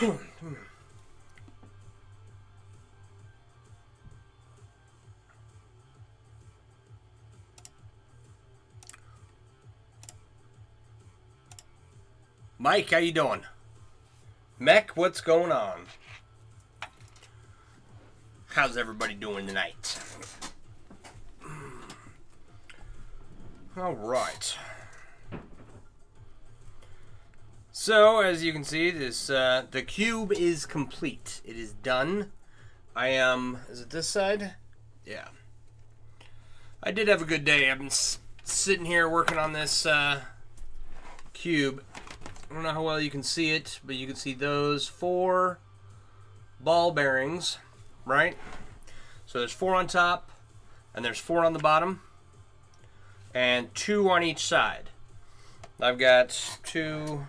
Mike, how you doing? Mech, what's going on? How's everybody doing tonight? All right. So, as you can see, this the cube is complete. It is done. I am... Is it this side? Yeah. I did have a good day. I've been sitting here working on this cube. I don't know how well you can see it, but you can see those 4 ball bearings, right? So there's 4 on top, and there's 4 on the bottom, and 2 on each side. I've got 2...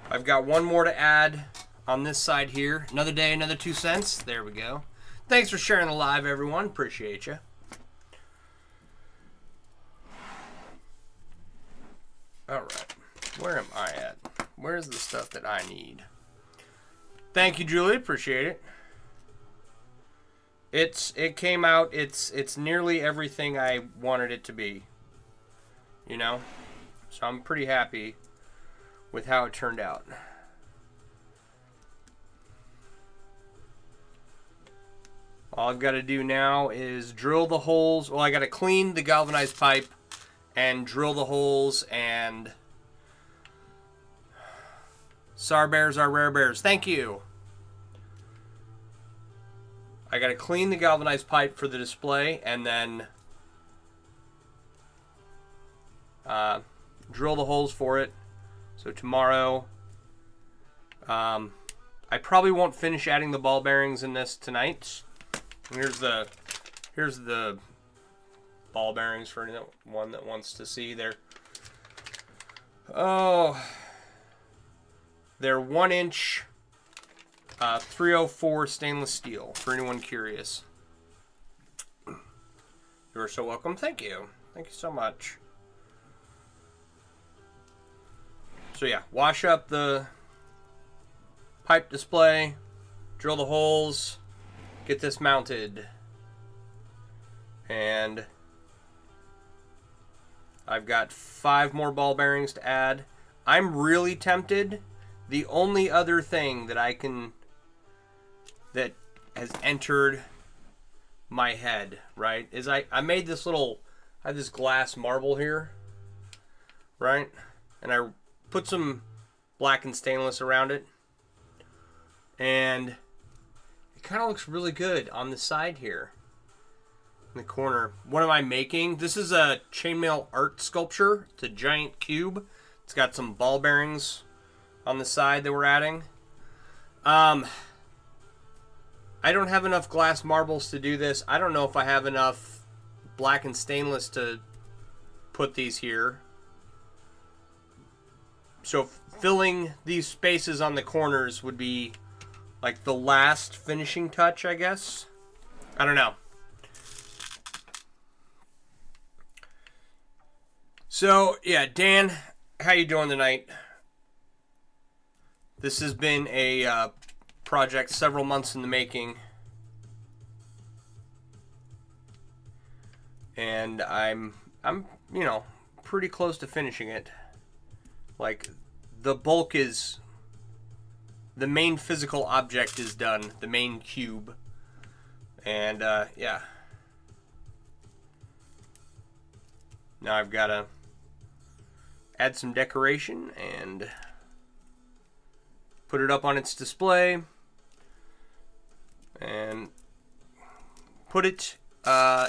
I've got 1 more to add on this side here. Another day, another 2 cents. There we go. Thanks for sharing the live, everyone. Appreciate you. Alright. Where am I at? Where's the stuff that I need? Thank you, Julie. Appreciate it. It came out. It's nearly everything I wanted it to be. You know? So I'm pretty happy with how it turned out. All I've got to do now is drill the holes. Well, I got to clean the galvanized pipe and drill the holes, and SAR bears are rare bears. Thank you. I got to clean the galvanized pipe for the display, and then drill the holes for it. So tomorrow, I probably won't finish adding the ball bearings in this tonight. Here's the ball bearings for anyone that wants to see. They're 1-inch 304 stainless steel, for anyone curious. You are so welcome. Thank you. Thank you so much. So yeah, wash up the pipe display, drill the holes, get this mounted, and I've got 5 more ball bearings to add. I'm really tempted. The only other thing that that has entered my head, right, is I made this little, I have this glass marble here, right, and I put some blackened stainless around it, and it kind of looks really good on the side here in the corner. What am I making? This is a chainmail art sculpture. It's a giant cube. It's got some ball bearings on the side that we're adding. I don't have enough glass marbles to do this. I don't know if I have enough blackened stainless to put these here. So filling these spaces on the corners would be like the last finishing touch, I guess. I don't know. So, yeah, Dan, how you doing tonight? This has been a project several months in the making. And I'm you know, pretty close to finishing it. Like, the bulk is... The main physical object is done. The main cube. And, yeah. Now I've got to add some decoration and put it up on its display. And put it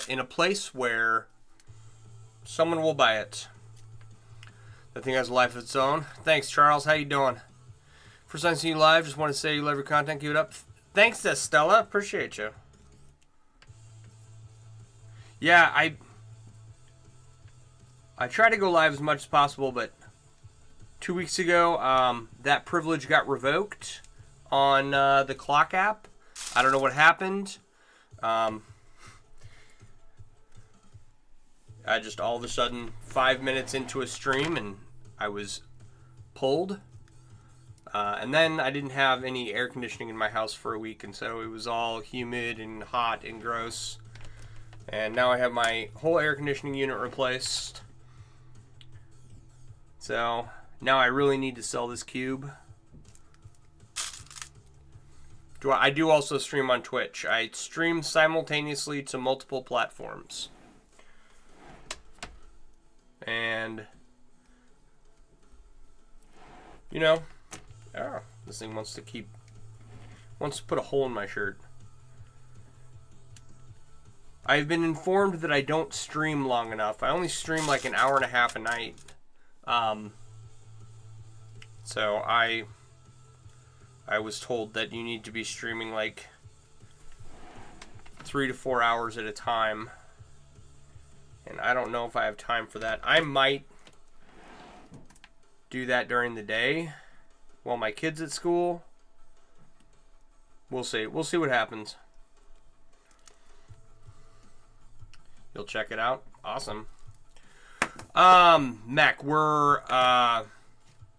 in a place where someone will buy it. That thing has a life of its own. Thanks, Charles. How you doing? First time seeing you live. Just want to say you love your content. Keep it up. Thanks, Estella. Appreciate you. Yeah, I try to go live as much as possible, but 2 weeks ago, that privilege got revoked on the Clock app. I don't know what happened. I just all of a sudden 5 minutes into a stream and I was pulled. And then I didn't have any air conditioning in my house for a week, and so it was all humid and hot and gross. And now I have my whole air conditioning unit replaced. So now I really need to sell this cube. I do also stream on Twitch. I stream simultaneously to multiple platforms. And, you know, oh, this thing wants to put a hole in my shirt. I've been informed that I don't stream long enough. I only stream like an hour and a half a night. So I was told that you need to be streaming like 3 to 4 hours at a time. And I don't know if I have time for that. I might do that during the day while my kid's at school. We'll see. We'll see what happens. You'll check it out? Awesome. Mac, were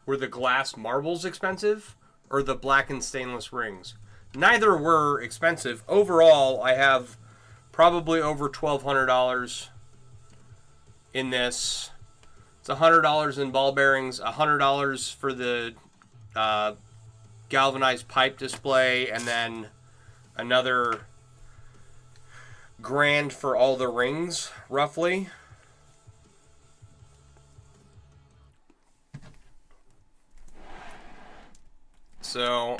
the glass marbles expensive or the blackened stainless rings? Neither were expensive. Overall, I have probably over $1,200 in this. It's $100 in ball bearings, $100 for the galvanized pipe display, and then another $1,000 for all the rings, roughly. So,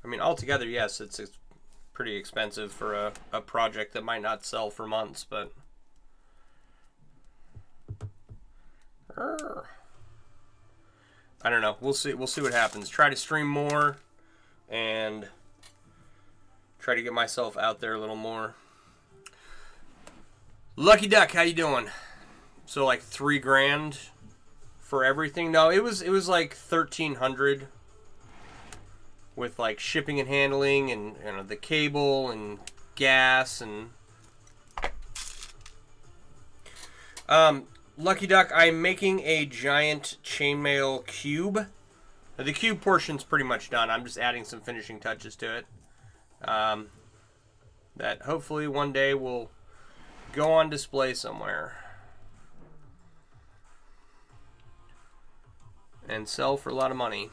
I mean, altogether, yes, it's pretty expensive for a project that might not sell for months, but I don't know. We'll see what happens. Try to stream more and try to get myself out there a little more. Lucky Duck, how you doing? So like $3,000 for everything? No, it was like $1,300 with like shipping and handling and the cable and gas and Lucky Duck, I'm making a giant chainmail cube. The cube portion's pretty much done. I'm just adding some finishing touches to it. That hopefully one day will go on display somewhere and sell for a lot of money.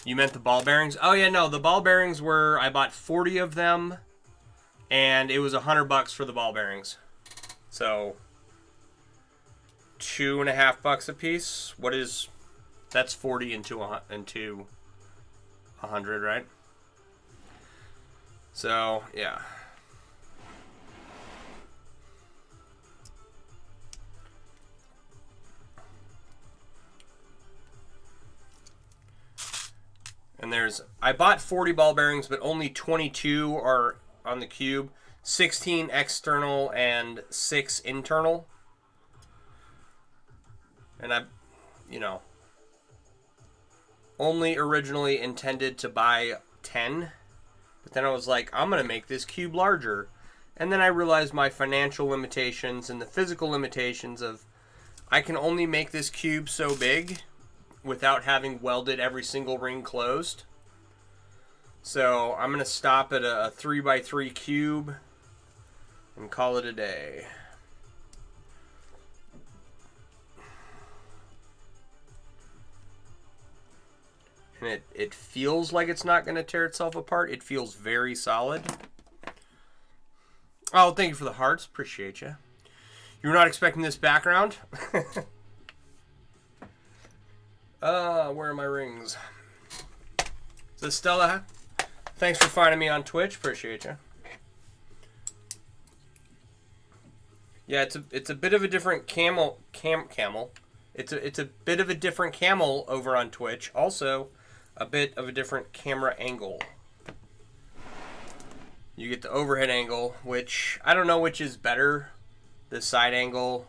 You meant the ball bearings? Oh yeah, no, the ball bearings were, I bought 40 of them, and it was $100 for the ball bearings. So $2.50 a piece. That's 40 into 100, right? So yeah. And I bought 40 ball bearings, but only 22 are on the cube. 16 external and 6 internal. And I, only originally intended to buy 10. But then I was like, I'm going to make this cube larger. And then I realized my financial limitations and the physical limitations of I can only make this cube so big without having welded every single ring closed. So I'm going to stop at a 3x3 cube and call it a day. And it feels like it's not going to tear itself apart. It feels very solid. Oh, thank you for the hearts. Appreciate you. You were not expecting this background? Where are my rings? So Stella, thanks for finding me on Twitch. Appreciate you. Yeah, it's a bit of a different camel. It's a bit of a different camel over on Twitch. Also, a bit of a different camera angle. You get the overhead angle, which I don't know which is better. The side angle,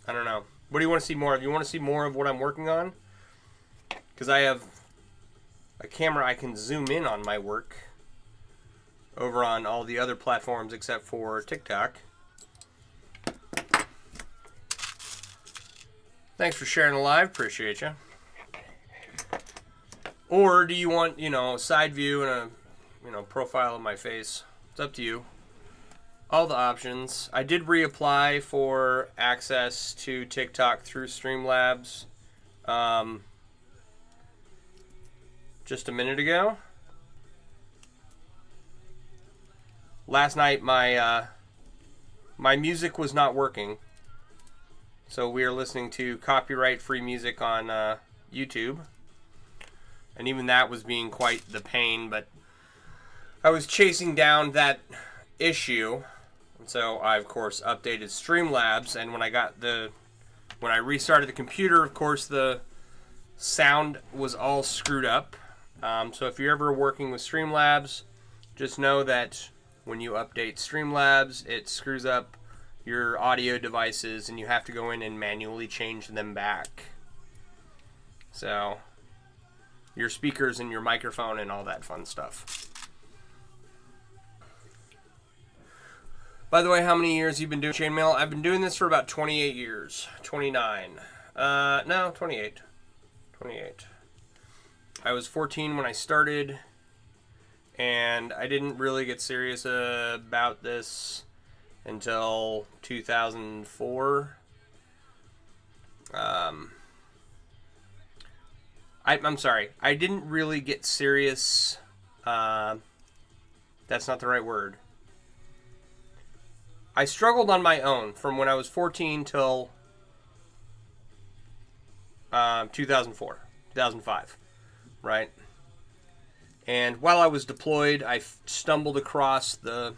I don't know. What do you want to see more of? You want to see more of what I'm working on? Because I have a camera I can zoom in on my work over on all the other platforms except for TikTok. Thanks for sharing the live. Appreciate you. Or do you want, a side view and a, profile of my face? It's up to you. All the options. I did reapply for access to TikTok through Streamlabs just a minute ago. Last night my music was not working, so we are listening to copyright-free music on YouTube, and even that was being quite the pain. But I was chasing down that issue, and so I of course updated Streamlabs. And when I restarted the computer, of course the sound was all screwed up. So if you're ever working with Streamlabs, just know that when you update Streamlabs, it screws up your audio devices and you have to go in and manually change them back. So, your speakers and your microphone and all that fun stuff. By the way, how many years you've been doing chainmail? I've been doing this for about 28 years. 29. No, 28. 28. I was 14 when I started, and I didn't really get serious about this until 2004. I'm sorry. I didn't really get serious. That's not the right word. I struggled on my own from when I was 14 till 2004, 2005, right? And while I was deployed, I stumbled across the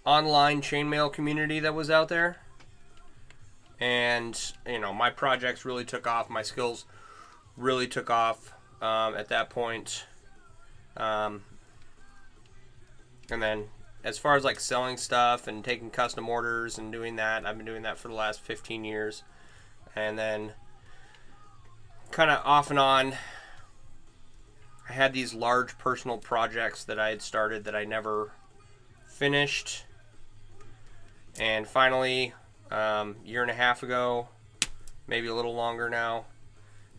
online chainmail community that was out there. And, my projects really took off. My skills really took off at that point. And then as far as like selling stuff and taking custom orders and doing that, I've been doing that for the last 15 years. And then kind of off and on, I had these large personal projects that I had started that I never finished. And finally, year and a half ago, maybe a little longer now,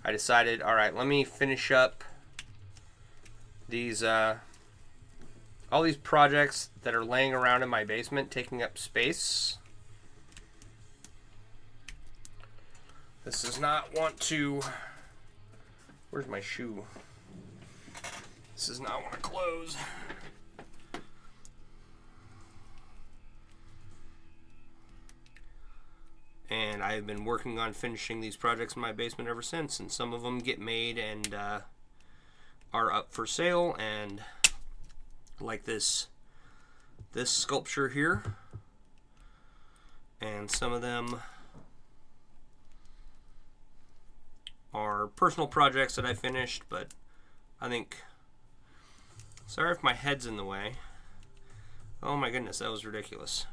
I decided, all right, let me finish up these all these projects that are laying around in my basement, taking up space. This does not want to... Where's my shoe? This does not want to close. And I've been working on finishing these projects in my basement ever since, and some of them get made and are up for sale. And like this sculpture here, and some of them are personal projects that I finished, but I think, sorry if my head's in the way. Oh my goodness, that was ridiculous.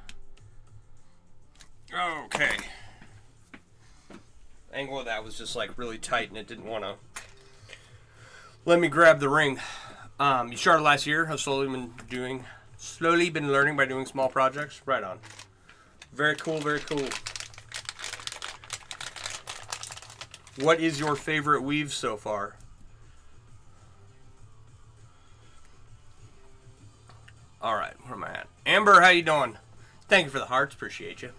Okay. Angle of that was just like really tight, and it didn't want to let me grab the ring. You started last year. I've slowly been learning by doing small projects. Right on. Very cool, very cool. What is your favorite weave so far? All right, where am I at? Amber, how you doing? Thank you for the hearts. Appreciate you.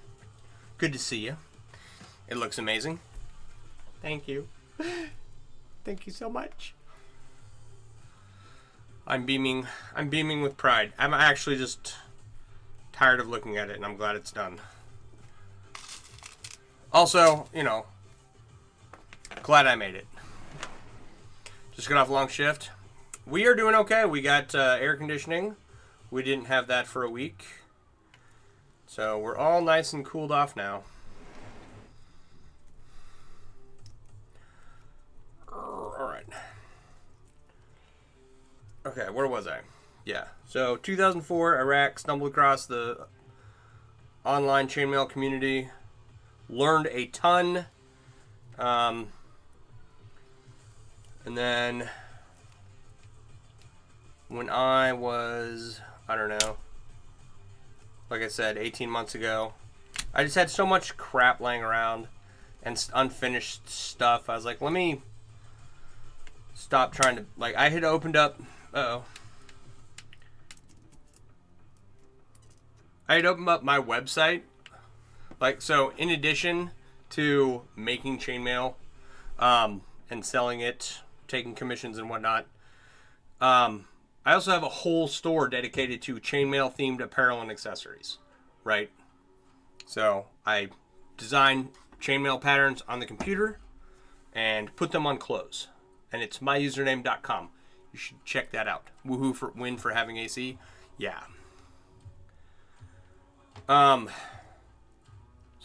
Good to see you. It looks amazing. Thank you. Thank you so much. I'm beaming with pride. I'm actually just tired of looking at it, and I'm glad it's done. Also, glad I made it. Just got off a long shift. We are doing okay. We got air conditioning. We didn't have that for a week. So we're all nice and cooled off now. All right. Okay, where was I? Yeah. So 2004, Iraq, stumbled across the online chainmail community. learned a ton. And then when I was, I don't know, like I said, 18 months ago, I just had so much crap laying around and unfinished stuff. I was like, let me stop trying to, like, I had opened up, I had opened up my website. Like, so in addition to making chainmail, and selling it, taking commissions and whatnot, I also have a whole store dedicated to chainmail themed apparel and accessories, right? So I design chainmail patterns on the computer and put them on clothes, and it's myusername.com. You should check that out. Woohoo for win for having AC. Yeah. So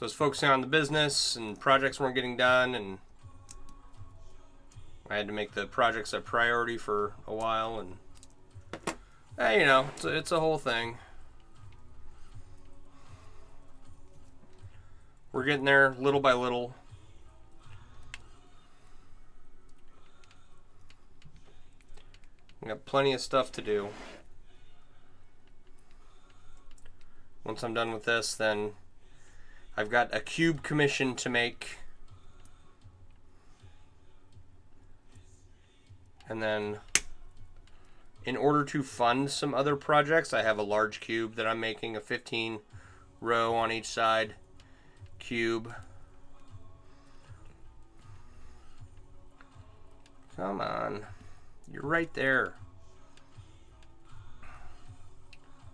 I was focusing on the business, and projects weren't getting done, and I had to make the projects a priority for a while, and you know, it's a whole thing. We're getting there little by little. We got plenty of stuff to do. Once I'm done with this, then I've got a cube commission to make. And then in order to fund some other projects, I have a large cube that I'm making, a 15 row on each side cube. Come on. You're right there.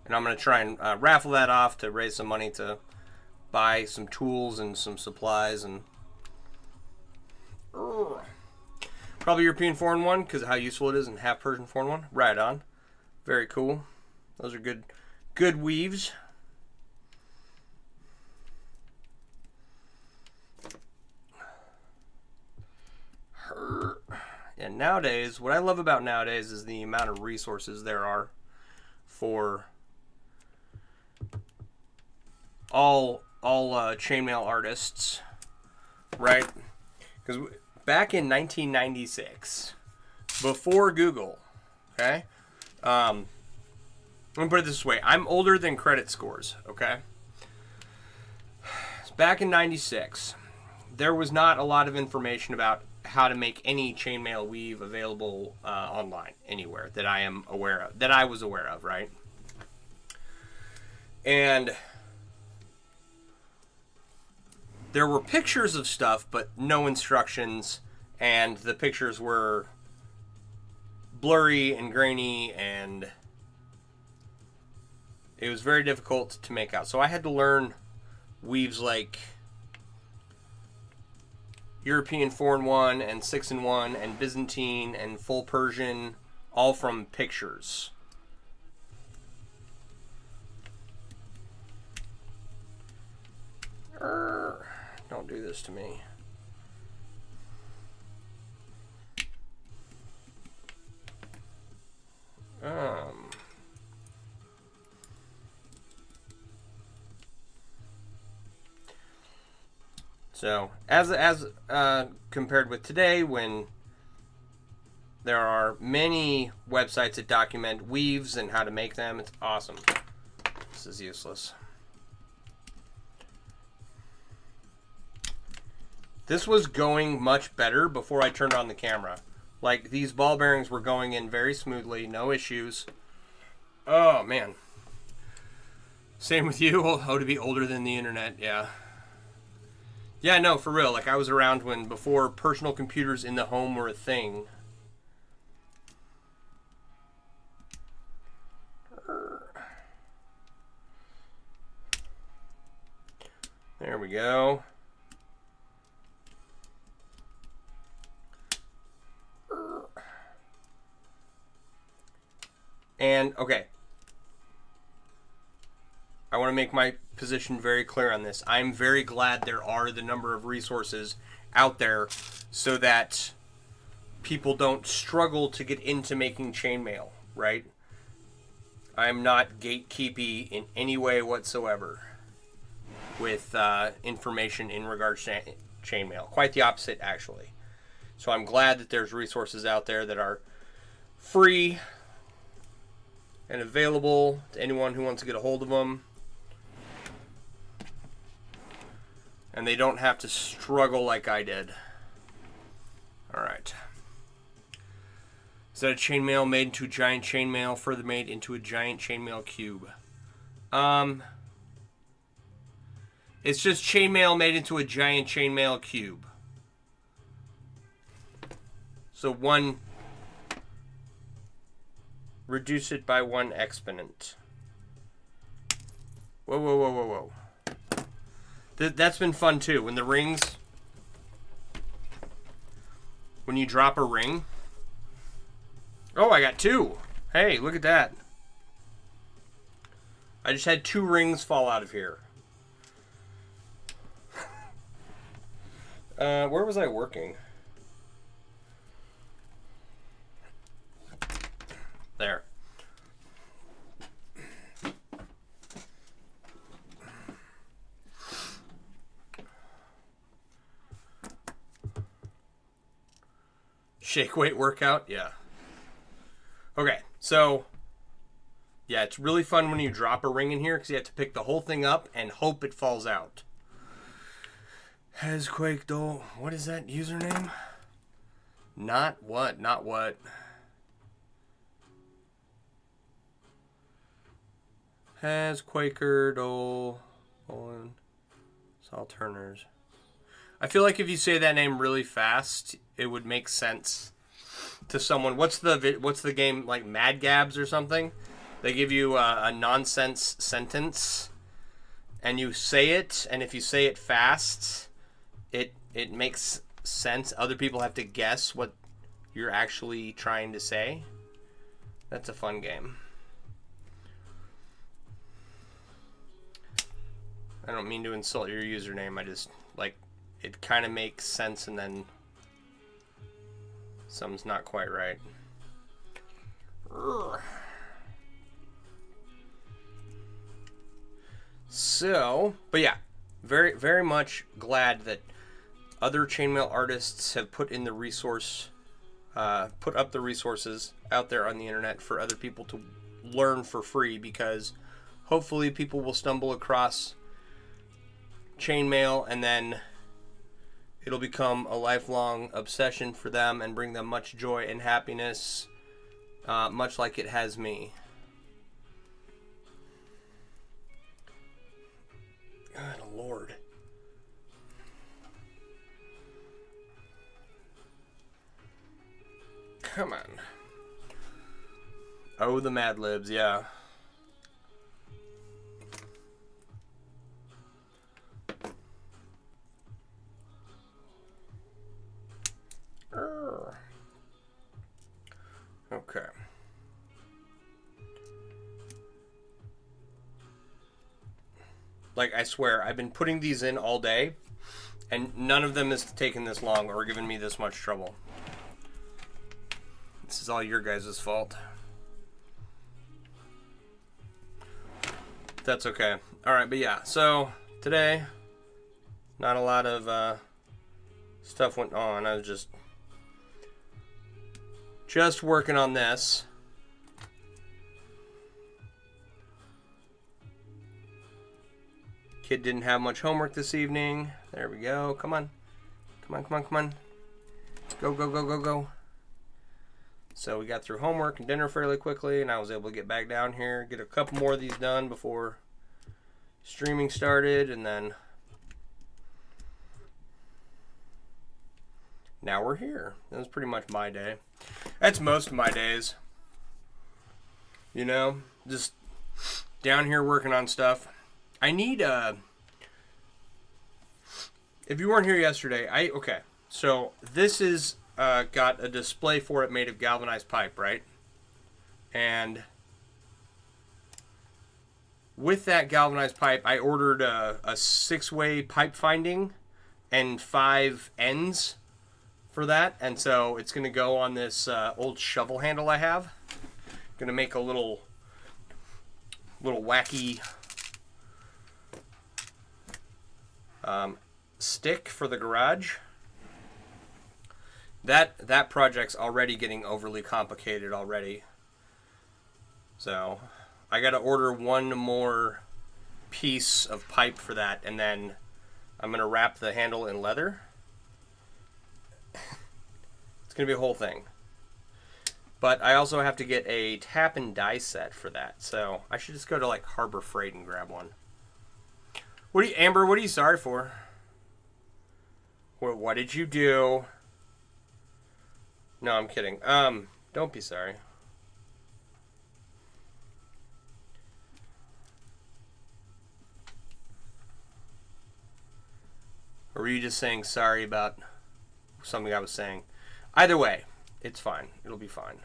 And I'm going to try and raffle that off to raise some money to buy some tools and some supplies. And probably European 4-in-1 because of how useful it is, and half Persian 4-in-1. Right on. Very cool. Those are good weaves. And nowadays, what I love about nowadays is the amount of resources there are for all chainmail artists, right? Because back in 1996, before Google, okay? Let me put it this way. I'm older than credit scores, okay? Back in 96, there was not a lot of information about how to make any chainmail weave available online anywhere that I am aware of, that I was aware of, right? And there were pictures of stuff, but no instructions, and the pictures were blurry and grainy, and it was very difficult to make out. So I had to learn weaves like European 4-in-1 and 6-in-1 and Byzantine and full Persian, all from pictures. Don't do this to me. So, as compared with today, when there are many websites that document weaves and how to make them, it's awesome. This is useless. This was going much better before I turned on the camera. Like, these ball bearings were going in very smoothly, no issues. Oh, man. Same with you. Oh, to be older than the internet, yeah. Yeah, no, for real. Like, I was around before personal computers in the home were a thing. There we go. And, okay. I want to make my position very clear on this. I'm very glad there are the number of resources out there so that people don't struggle to get into making chainmail, right? I'm not gatekeepy in any way whatsoever. with information in regards to chainmail. Quite the opposite, actually. So I'm glad that there's resources out there that are free and available to anyone who wants to get a hold of them. And they don't have to struggle like I did. Alright. Is that a chainmail made into a giant chainmail, further made into a giant chainmail cube? It's just chainmail made into a giant chainmail cube. So one, reduce it by 1 exponent. Whoa, whoa, whoa, whoa, whoa. That's been fun too. When the rings, when you drop a ring. Oh, I got 2. Hey, look at that. I just had 2 rings fall out of here. Where was I working? There. Shake weight workout? Yeah. Okay, so yeah, it's really fun when you drop a ring in here because you have to pick the whole thing up and hope it falls out. Has Quake though? What is that username? Not what? Not what? Has Quaker Dole Olin Saul Turners. I feel like if you say that name really fast, it would make sense to someone. What's the game, like Mad Gabs or something? They give you a nonsense sentence, and you say it, and if you say it fast, it makes sense. Other people have to guess what you're actually trying to say. That's a fun game. I don't mean to insult your username. I just, like, it kind of makes sense, and then something's not quite right. So, but yeah, very, very much glad that other chainmail artists have put in the resource, put up the resources out there on the internet for other people to learn for free, because hopefully people will stumble across chainmail and then it'll become a lifelong obsession for them and bring them much joy and happiness, much like it has me. Good Lord. Come on. Oh, the Mad Libs, yeah. Okay. Like, I swear, I've been putting these in all day, and none of them has taken this long or given me this much trouble. This is all your guys' fault. That's okay. Alright, but yeah, so today, not a lot of stuff went on. I was just working on this. Kid didn't have much homework this evening. There we go. Come on. Come on, come on, come on. Go, go, go, go, go. So we got through homework and dinner fairly quickly, and I was able to get back down here, get a couple more of these done before streaming started, and then now we're here. That was pretty much my day. That's most of my days. You know, just down here working on stuff. I need if you weren't here yesterday, okay. So this is got a display for it made of galvanized pipe, right? And with that galvanized pipe, I ordered a 6-way pipe finding and 5 ends for that, and so it's going to go on this old shovel handle I have. Going to make a little wacky Stick for the garage. That project's already getting overly complicated already. So I got to order one more piece of pipe for that, and then I'm going to wrap the handle in leather. It's going to be a whole thing. But I also have to get a tap and die set for that. So I should just go to like Harbor Freight and grab one. Amber, what are you sorry for? What did you do? No, I'm kidding. Don't be sorry. Or were you just saying sorry about something I was saying? Either way, it's fine. It'll be fine.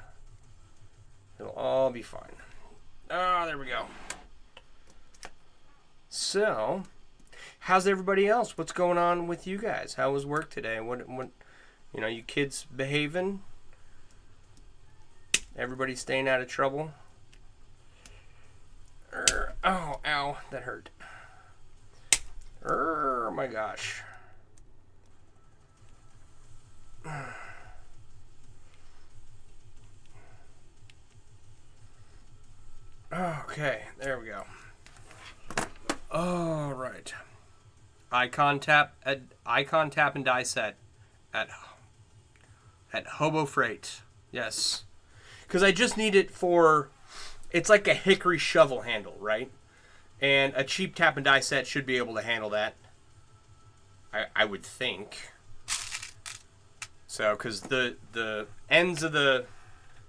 It'll all be fine. Oh, there we go. So, how's everybody else? What's going on with you guys? How was work today? What you kids behaving? Everybody staying out of trouble? Oh, ow, that hurt. Oh my gosh. Okay, there we go. All right. Icon tap and die set at Hobo Freight. Yes. Because I just need it for, it's like a hickory shovel handle, right? And a cheap tap and die set should be able to handle that. I would think. So, because the ends of the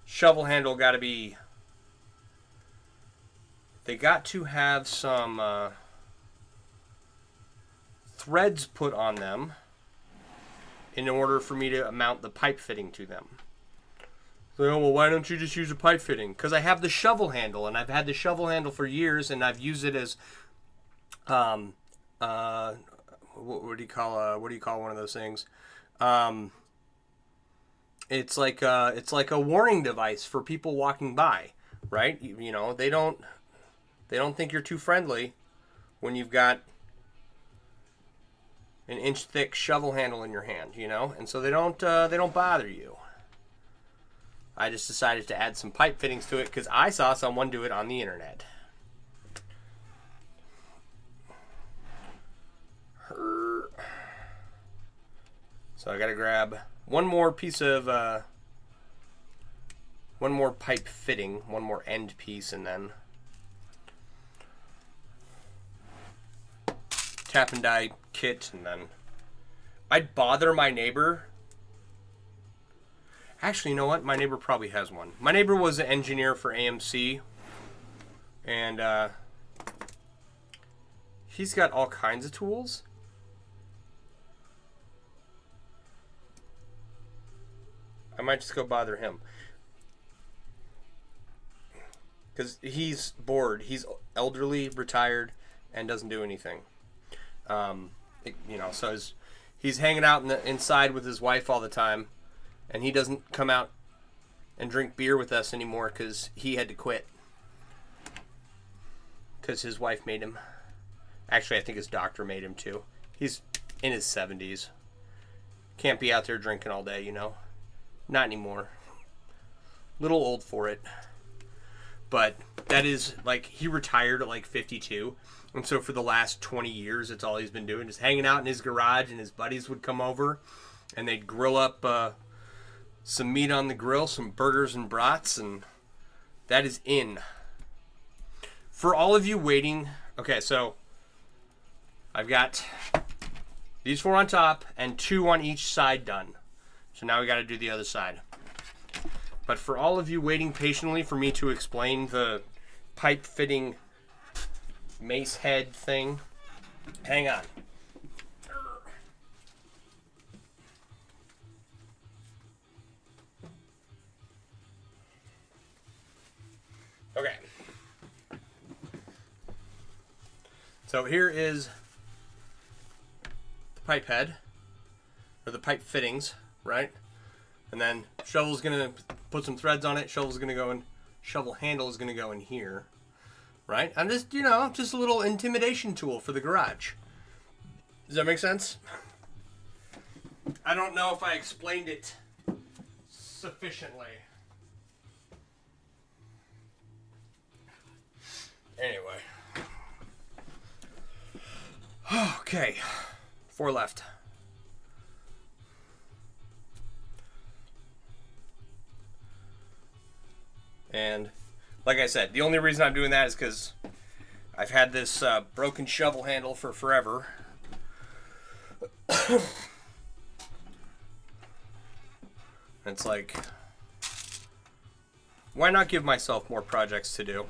shovel handle got to be, they got to have some threads put on them in order for me to mount the pipe fitting to them. So, well, why don't you just use a pipe fitting? Because I have the shovel handle, and I've had the shovel handle for years, and I've used it as, what do you call one of those things? It's like a warning device for people walking by, right? You know, they don't think you're too friendly when you've got an inch thick shovel handle in your hand, you know, and so they don't bother you. I just decided to add some pipe fittings to it because I saw someone do it on the internet. So I gotta grab one more piece of, one more pipe fitting, one more end piece, and then tap and die kit, and then I'd bother my neighbor. Actually, you know what? My neighbor probably has one. My neighbor was an engineer for AMC, and he's got all kinds of tools. I might just go bother him. Because he's bored. He's elderly, retired, and doesn't do anything. So he's hanging out inside with his wife all the time. And he doesn't come out and drink beer with us anymore because he had to quit. Because his wife made him. Actually, I think his doctor made him too. He's in his 70s. Can't be out there drinking all day, you know. Not anymore. Little old for it. But that is, like, he retired at like 52. And so for the last 20 years, it's all he's been doing. Just hanging out in his garage, and his buddies would come over. And they'd grill up some meat on the grill, some burgers and brats, and that is in. For all of you waiting, okay, so I've got these 4 on top and 2 on each side done. So now we got to do the other side. But for all of you waiting patiently for me to explain the pipe fitting mace head thing, hang on. Okay. So here is the pipe head, or the pipe fittings, right? And then shovel's gonna put some threads on it. Shovel's gonna go in. Shovel handle is gonna go in here, right? I'm just, just a little intimidation tool for the garage. Does that make sense? I don't know if I explained it sufficiently. Anyway. Okay. 4 left. And like I said, the only reason I'm doing that is because I've had this broken shovel handle for forever. It's like, why not give myself more projects to do?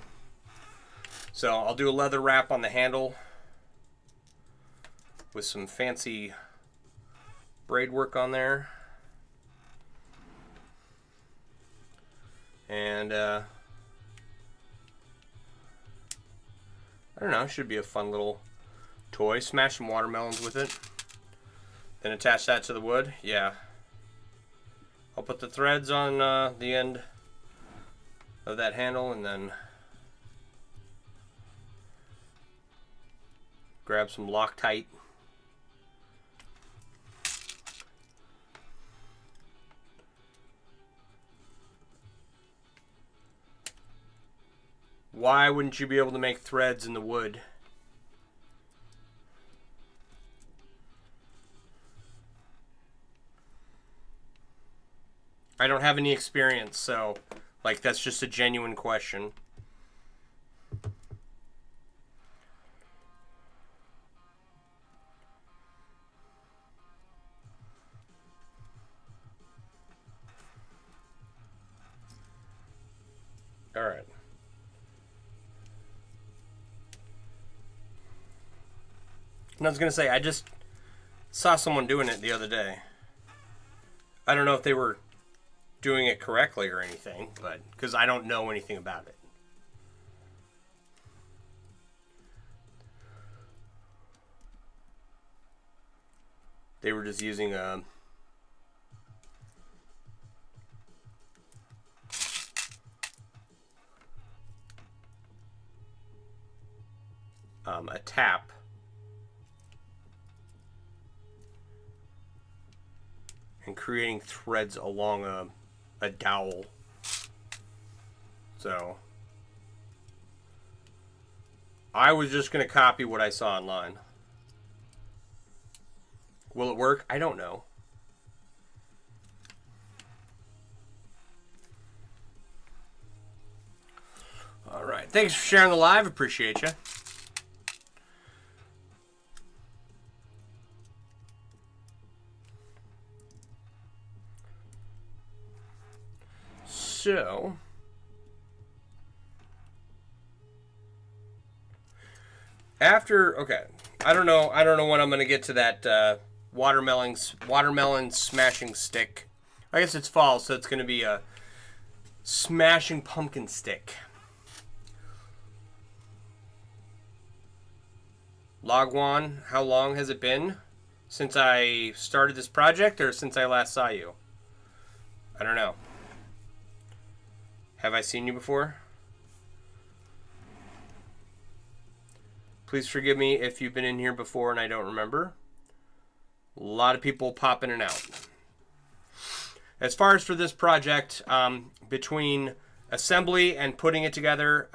So I'll do a leather wrap on the handle with some fancy braid work on there. And I don't know, should be a fun little toy. Smash some watermelons with it. Then attach that to the wood. Yeah. I'll put the threads on the end of that handle and then grab some Loctite. Why wouldn't you be able to make threads in the wood? I don't have any experience, so like that's just a genuine question. All right. And I was going to say, I just saw someone doing it the other day. I don't know if they were doing it correctly or anything, but because I don't know anything about it. They were just using a tap and creating threads along a dowel. So I was just going to copy what I saw online. Will it work? I don't know. All right. Thanks for sharing the live. Appreciate you. So, okay, I don't know when I'm gonna get to that watermelon smashing stick. I guess it's fall, so it's gonna be a smashing pumpkin stick. Logwan, how long has it been since I started this project, or since I last saw you? I don't know. Have I seen you before? Please forgive me if you've been in here before and I don't remember. A lot of people pop in and out. As far as for this project, between assembly and putting it together,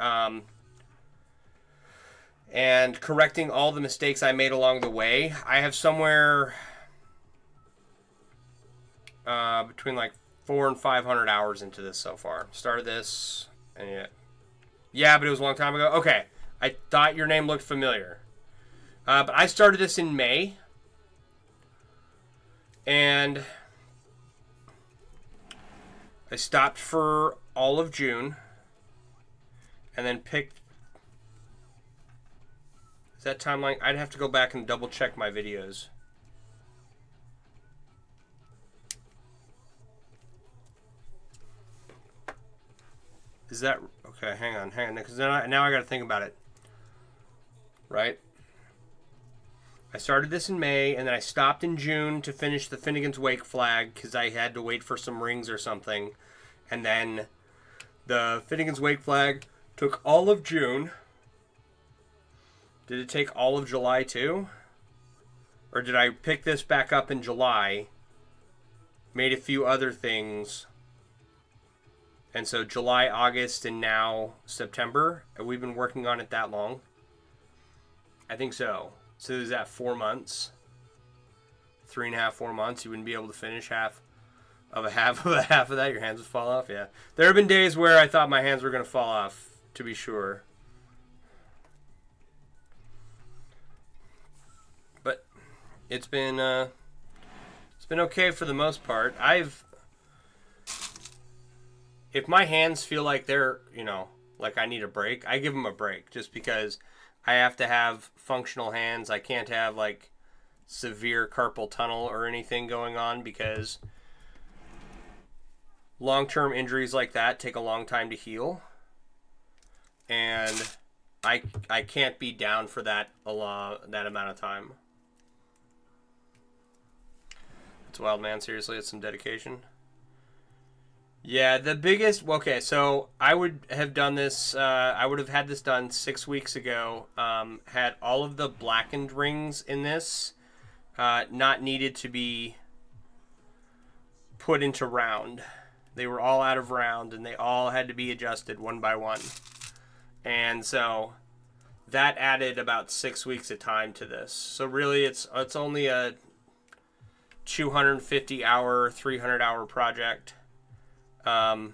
and correcting all the mistakes I made along the way, I have somewhere between like 400 and 500 hours into this so far. Started this, and yeah, but it was a long time ago. Okay, I thought your name looked familiar. But I started this in May, and I stopped for all of June, and then picked. Is that timeline? I'd have to go back and double check my videos. Is that okay? Hang on, because now I got to think about it. Right? I started this in May, and then I stopped in June to finish the Finnegan's Wake flag because I had to wait for some rings or something, and then the Finnegan's Wake flag took all of June. Did it take all of July too? or did I pick this back up in July, made a few other things, and so July, August, and now September? Have we been working on it that long? I think so. So is that 4 months? 3.5, 4 months? You wouldn't be able to finish half of that? Your hands would fall off? Yeah. There have been days where I thought my hands were going to fall off, to be sure. But it's been okay for the most part. If my hands feel like they're, like I need a break, I give them a break just because I have to have functional hands. I can't have like severe carpal tunnel or anything going on because long-term injuries like that take a long time to heal. And I can't be down for that amount of time. It's wild, man. Seriously, it's some dedication. Yeah, the biggest... Okay, so I would have done this... I would have had this done 6 weeks ago. Had all of the blackened rings in this not needed to be put into round. They were all out of round, and they all had to be adjusted one by one. And so that added about 6 weeks of time to this. So really, it's only a 250-hour, 300-hour project. Come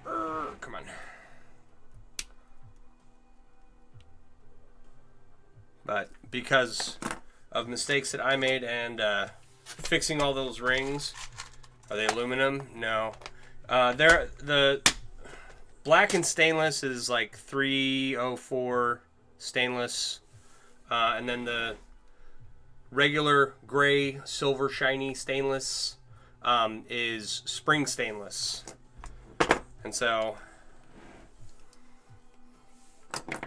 on. But because of mistakes that I made and fixing all those rings, are they aluminum? No. The black and stainless is like 304 stainless, and then the regular gray, silver, shiny stainless is spring stainless. And so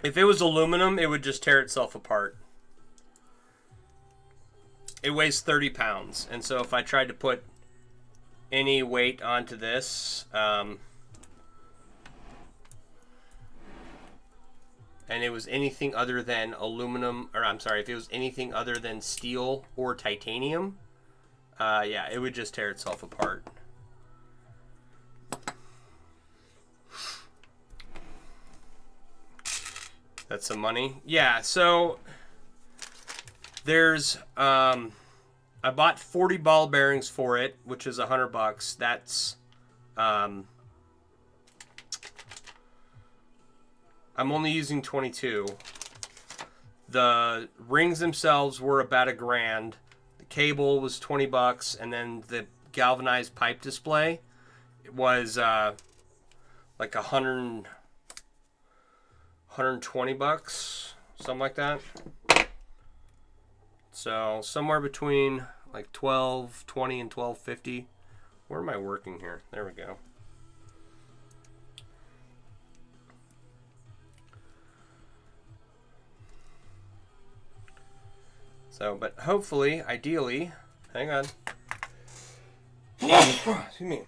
if it was aluminum, it would just tear itself apart. It weighs 30 pounds. And so if I tried to put any weight onto this, and it was anything other than aluminum, or I'm sorry, if it was anything other than steel or titanium, yeah, it would just tear itself apart. That's some money. Yeah, so there's I bought 40 ball bearings for it, which is $100. That's I'm only using 22. The rings themselves were about $1,000. The cable was $20, and then the galvanized pipe display was like $120, something like that. So somewhere between like $12.20 and $12.50. Where am I working here? There we go. So, but hopefully, ideally, hang on. Excuse me.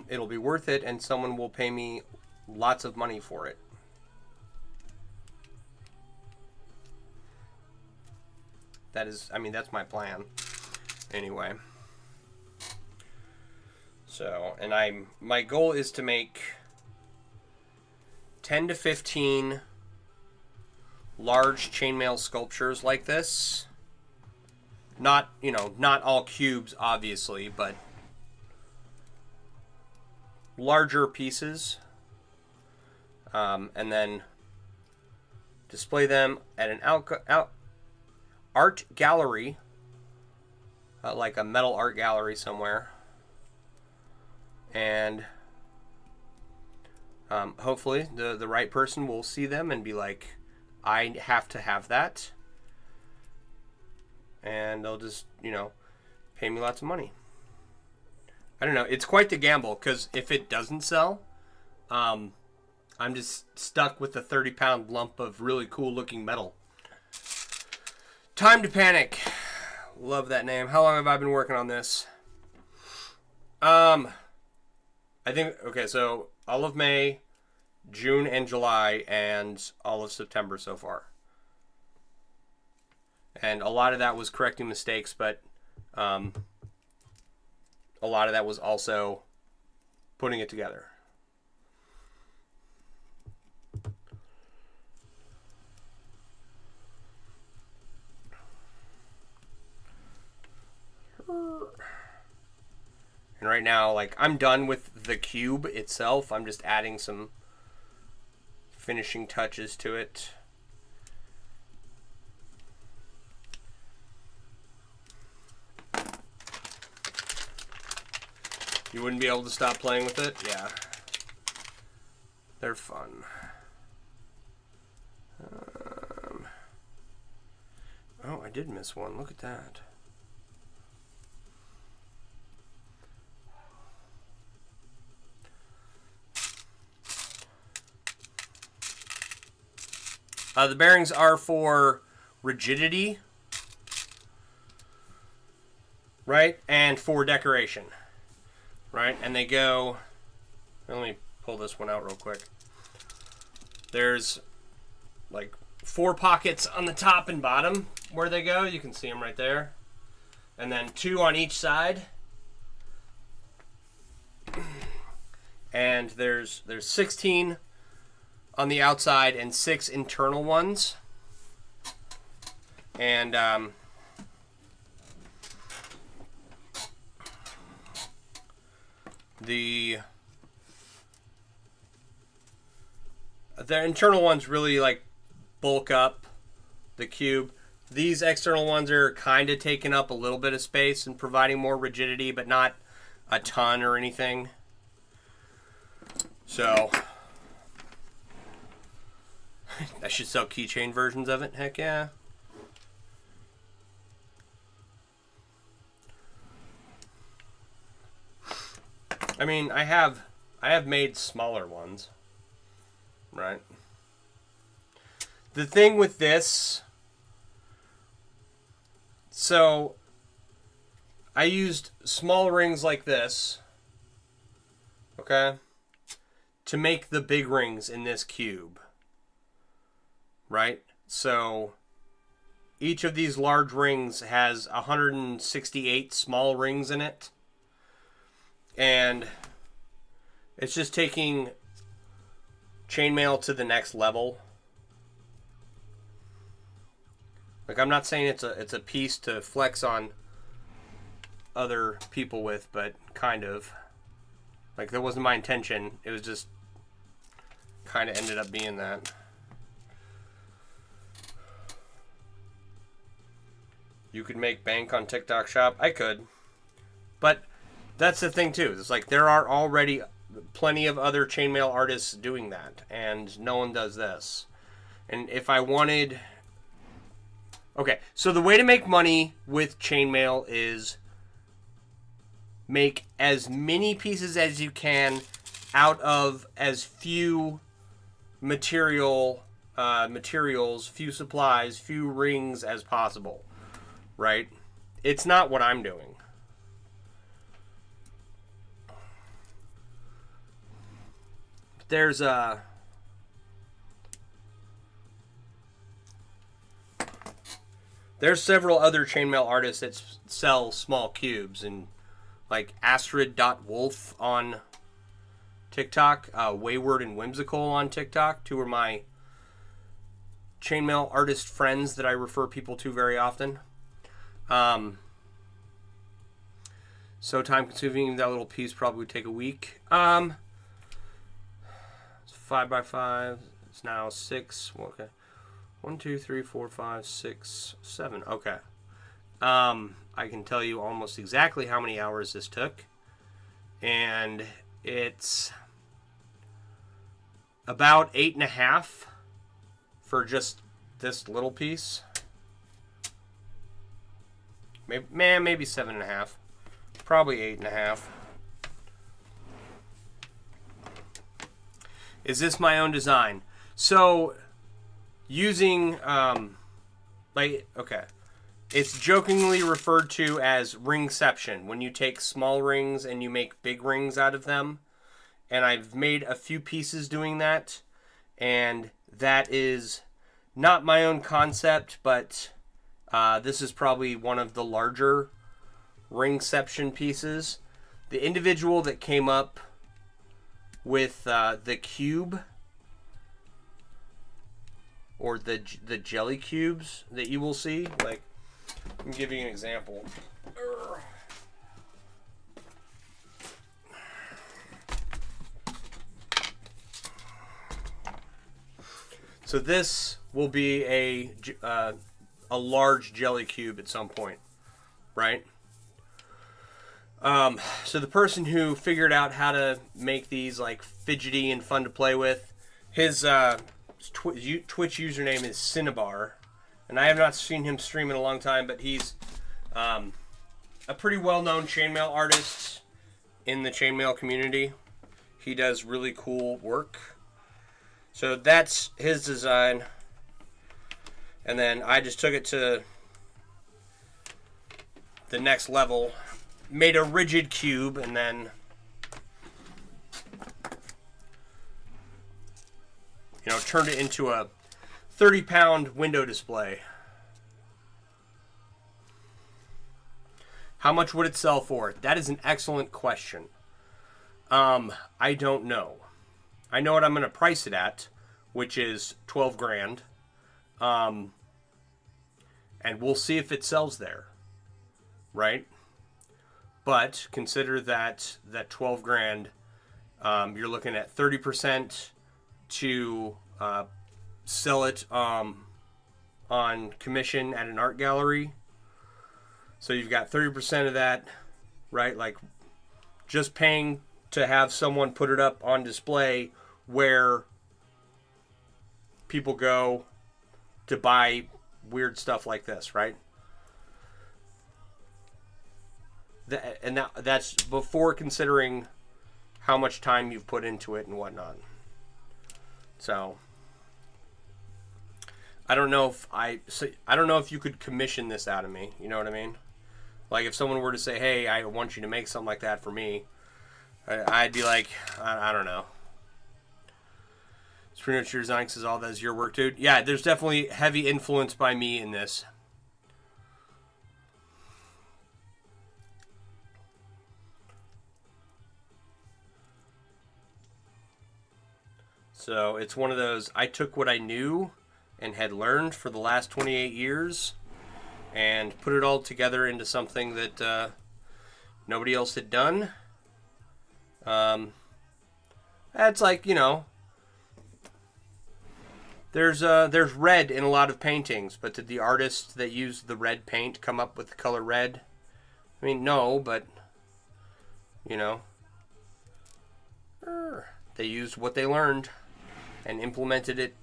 It'll be worth it, and someone will pay me lots of money for it. That's my plan. Anyway. So, and my goal is to make 10 to 15 large chainmail sculptures like this. Not all cubes, obviously, but larger pieces. And then display them at an art gallery, like a metal art gallery somewhere. And hopefully the right person will see them and be like, I have to have that. And they'll just, pay me lots of money. I don't know. It's quite the gamble, because if it doesn't sell, I'm just stuck with a 30-pound lump of really cool-looking metal. Time to Panic. Love that name. How long have I been working on this? I think, okay, so all of May, June and July and all of September so far. And a lot of that was correcting mistakes, but a lot of that was also putting it together. And right now, like, I'm done with the cube itself. I'm just adding some finishing touches to it. You wouldn't be able to stop playing with it? Yeah. They're fun. Oh, I did miss one. Look at that. The bearings are for rigidity, right? And for decoration, right? And they go... Let me pull this one out real quick. There's like 4 pockets on the top and bottom where they go. You can see them right there. And then 2 on each side. And there's 16 on the outside and 6 internal ones. And the internal ones really like bulk up the cube. These external ones are kind of taking up a little bit of space and providing more rigidity, but not a ton or anything. So I should sell keychain versions of it. Heck yeah. I mean, I have made smaller ones, right? The thing with this, so I used small rings like this, okay, to make the big rings in this cube, right? So each of these large rings has 168 small rings in it. And it's just taking chainmail to the next level. Like, I'm not saying it's a piece to flex on other people with, but kind of. Like, that wasn't my intention. It was just kind of ended up being that. You could make bank on TikTok Shop. I could. But that's the thing too. It's like there are already plenty of other chainmail artists doing that, and no one does this. And if I wanted... Okay, so the way to make money with chainmail is make as many pieces as you can out of as few materials, few supplies, few rings as possible, right? It's not what I'm doing. There's several other chainmail artists that sell small cubes, and like Astrid.wolf on TikTok, Wayward and Whimsical on TikTok. 2 are my chainmail artist friends that I refer people to very often. So time consuming, that little piece probably would take a week. 5x5. It's now 6. Okay. 1, 2, 3, 4, 5, 6, 7. Okay. I can tell you almost exactly how many hours this took. And it's about 8.5 for just this little piece. Maybe 7.5. Probably 8.5. Is this my own design? So, using, okay. It's jokingly referred to as ringception, when you take small rings and you make big rings out of them. and I've made a few pieces doing that, and that is not my own concept, but this is probably one of the larger ringception pieces. The individual that came up with the cube, or the jelly cubes that you will see, like, let me give you an example. So this will be a large jelly cube at some point, right? So the person who figured out how to make these like fidgety and fun to play with, his Twitch username is Cinnabar, and I have not seen him stream in a long time, but he's a pretty well-known chainmail artist in the chainmail community. He does really cool work. So that's his design, and then I just took it to the next level, made a rigid cube, and then turned it into a 30-pound window display. How much would it sell for? That is an excellent question. I don't know. I know what I'm going to price it at, which is 12 grand. And we'll see if it sells there, right? But consider that 12 grand, you're looking at 30% to sell it on commission at an art gallery. So you've got 30% of that, right? Like just paying to have someone put it up on display where people go to buy weird stuff like this, right? That's before considering how much time you've put into it and whatnot. So I don't know if you could commission this out of me. You know what I mean? Like if someone were to say, "Hey, I want you to make something like that for me," I'd be like, I don't know. Spring Design says all that is your work, dude. Yeah, there's definitely heavy influence by me in this. So it's one of those, I took what I knew and had learned for the last 28 years and put it all together into something that nobody else had done. That's like, there's red in a lot of paintings, but did the artists that used the red paint come up with the color red? I mean, no, but, they used what they learned and implemented it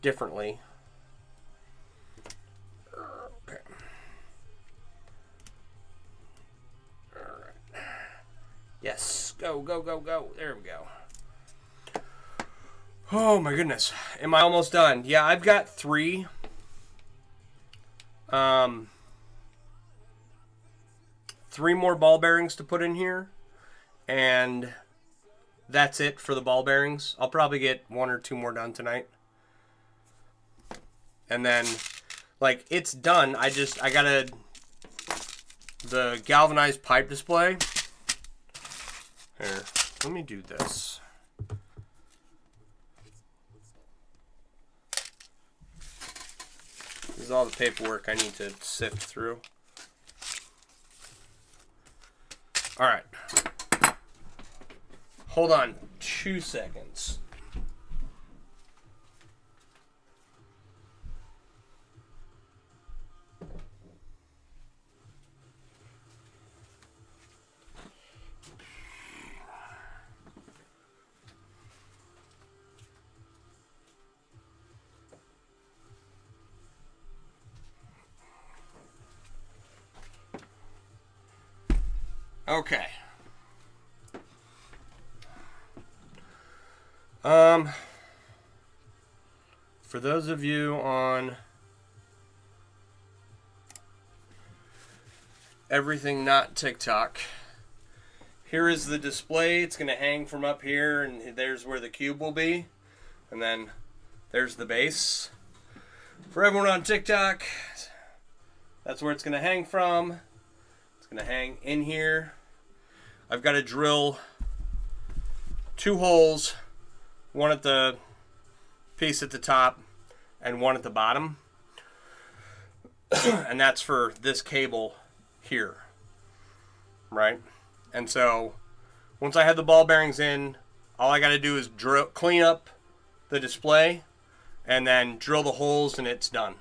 differently. Okay. All right. Yes. Go, go, go, go. There we go. Oh my goodness. Am I almost done? Yeah, I've got 3. 3 more ball bearings to put in here. And that's it for the ball bearings. I'll probably get 1 or 2 more done tonight. And then, like, it's done. I gotta, the galvanized pipe display. Here, let me do this. This is all the paperwork I need to sift through. All right. Hold on 2 seconds. Okay. For those of you on Everything Not TikTok, here is the display. It's going to hang from up here, and there's where the cube will be. And then there's the base. For everyone on TikTok, that's where it's going to hang from. It's going to hang in here. I've got to drill 2 holes, one at the piece at the top and one at the bottom. And that's for this cable here, right? And so once I have the ball bearings in, all I got to do is clean up the display and then drill the holes, and it's done.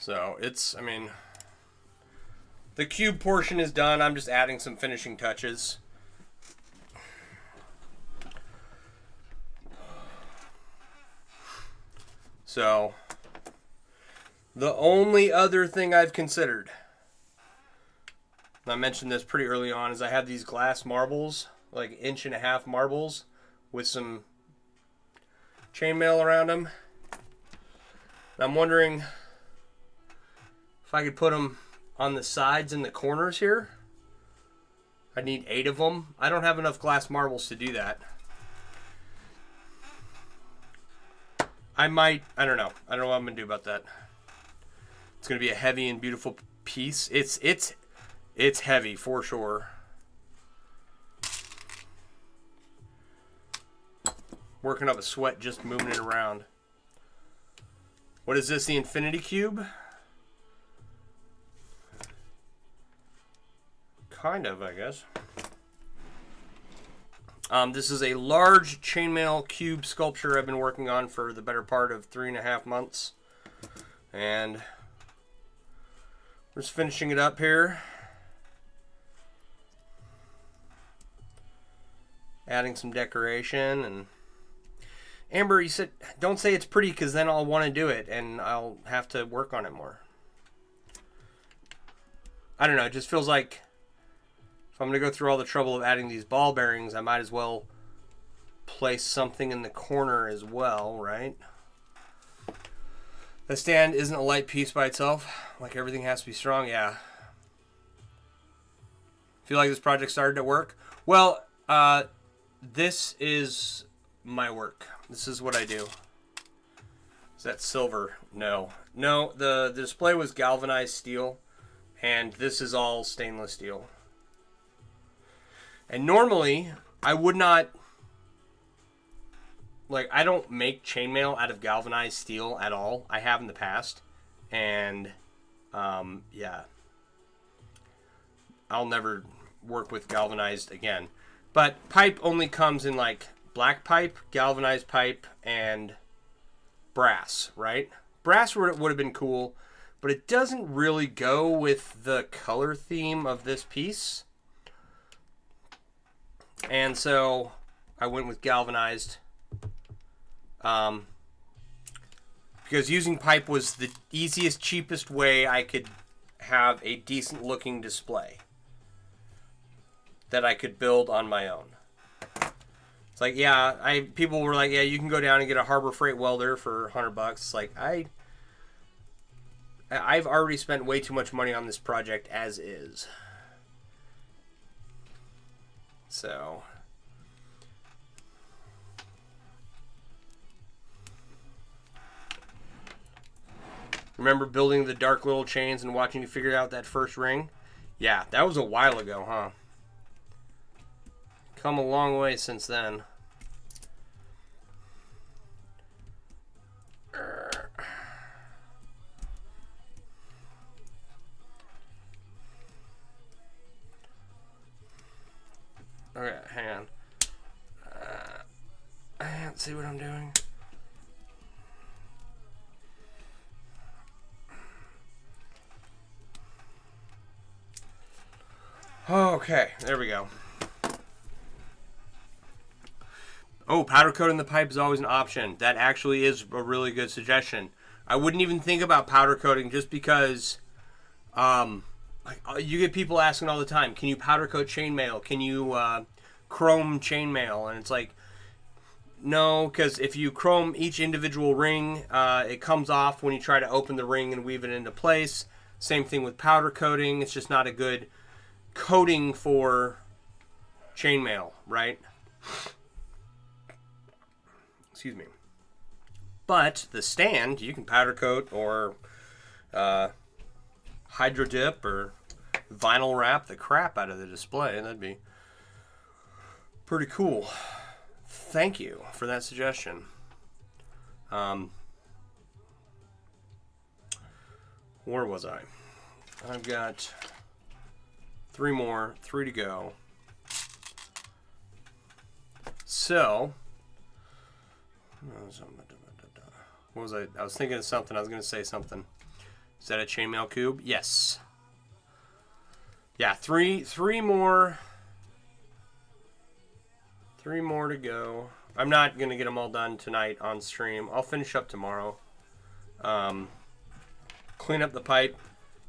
So it's, I mean, the cube portion is done. I'm just adding some finishing touches. So the only other thing I've considered, and I mentioned this pretty early on, is I have these glass marbles, like 1.5-inch marbles with some chainmail around them. And I'm wondering if I could put them on the sides and the corners here. I need 8 of them. I don't have enough glass marbles to do that. I might, I don't know what I'm going to do about that. It's going to be a heavy and beautiful piece. It's heavy for sure. Working up a sweat just moving it around. What is this, the Infinity Cube? Kind of, I guess. This is a large chainmail cube sculpture I've been working on for the better part of 3.5 months. And we're just finishing it up here. Adding some decoration. And Amber, you said, don't say it's pretty, because then I'll want to do it and I'll have to work on it more. I don't know, it just feels like if I'm going to go through all the trouble of adding these ball bearings, I might as well place something in the corner as well, right? The stand isn't a light piece by itself. Like, everything has to be strong. Yeah. Feel like this project started at work? Well, this is my work. This is what I do. Is that silver? No. No, the display was galvanized steel, and this is all stainless steel. And normally, I would not, like, I don't make chainmail out of galvanized steel at all. I have in the past. And, yeah. I'll never work with galvanized again. But pipe only comes in, like, black pipe, galvanized pipe, and brass, right? Brass would have been cool, but it doesn't really go with the color theme of this piece. And so I went with galvanized, because using pipe was the easiest, cheapest way I could have a decent looking display that I could build on my own. It's like, yeah, people were like, yeah, you can go down and get a Harbor Freight welder for $100. It's like, I've already spent way too much money on this project as is. So, remember building the dark little chains and watching you figure out that first ring? Yeah, that was a while ago, huh? Come a long way since then. Okay, hang on. I can't see what I'm doing. Okay, there we go. Oh, powder coating the pipe is always an option. That actually is a really good suggestion. I wouldn't even think about powder coating just because you get people asking all the time, can you powder coat chainmail? Can you chrome chainmail? And it's like, no, because if you chrome each individual ring, it comes off when you try to open the ring and weave it into place. Same thing with powder coating. It's just not a good coating for chainmail, right? Excuse me. But the stand, you can powder coat or hydro dip or vinyl wrap the crap out of the display. That'd be pretty cool. Thank you for that suggestion. Where was I? I've got 3 to go. So, what was I? I was thinking of something. I was going to say something. Is that a chainmail cube? Yes. Yeah, three more. 3 more to go. I'm not going to get them all done tonight on stream. I'll finish up tomorrow. Clean up the pipe.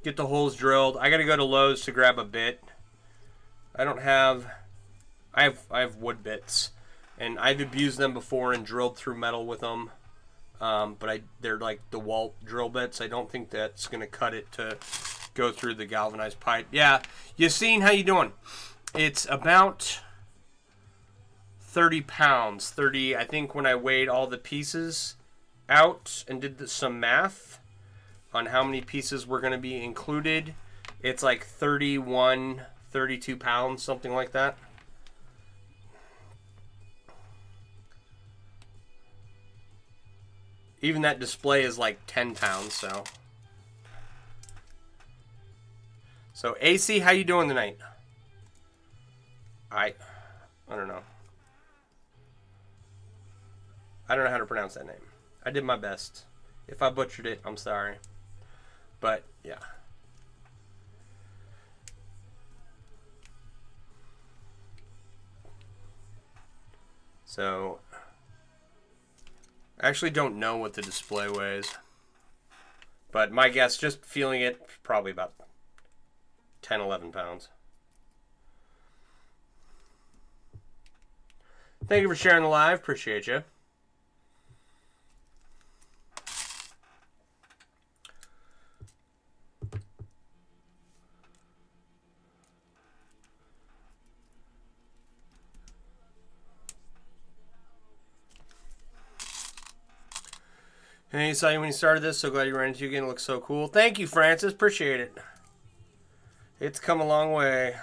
Get the holes drilled. I got to go to Lowe's to grab a bit. I have wood bits. And I've abused them before and drilled through metal with them. But they're like DeWalt drill bits. I don't think that's going to cut it to go through the galvanized pipe. Yeah, Yassine, how you doing? It's about 30 pounds. 30, I think when I weighed all the pieces out and did some math on how many pieces were going to be included, it's like 31, 32 pounds, something like that. Even that display is like 10 pounds, so. So, AC, how you doing tonight? I don't know. I don't know how to pronounce that name. I did my best. If I butchered it, I'm sorry. But, yeah. So, I actually don't know what the display weighs. But my guess, just feeling it, probably about 10, 11 pounds. Thank you for sharing the live. Appreciate you. Hey, saw you when you started this. So glad you ran into you again. It looks so cool. Thank you, Francis. Appreciate it. It's come a long way.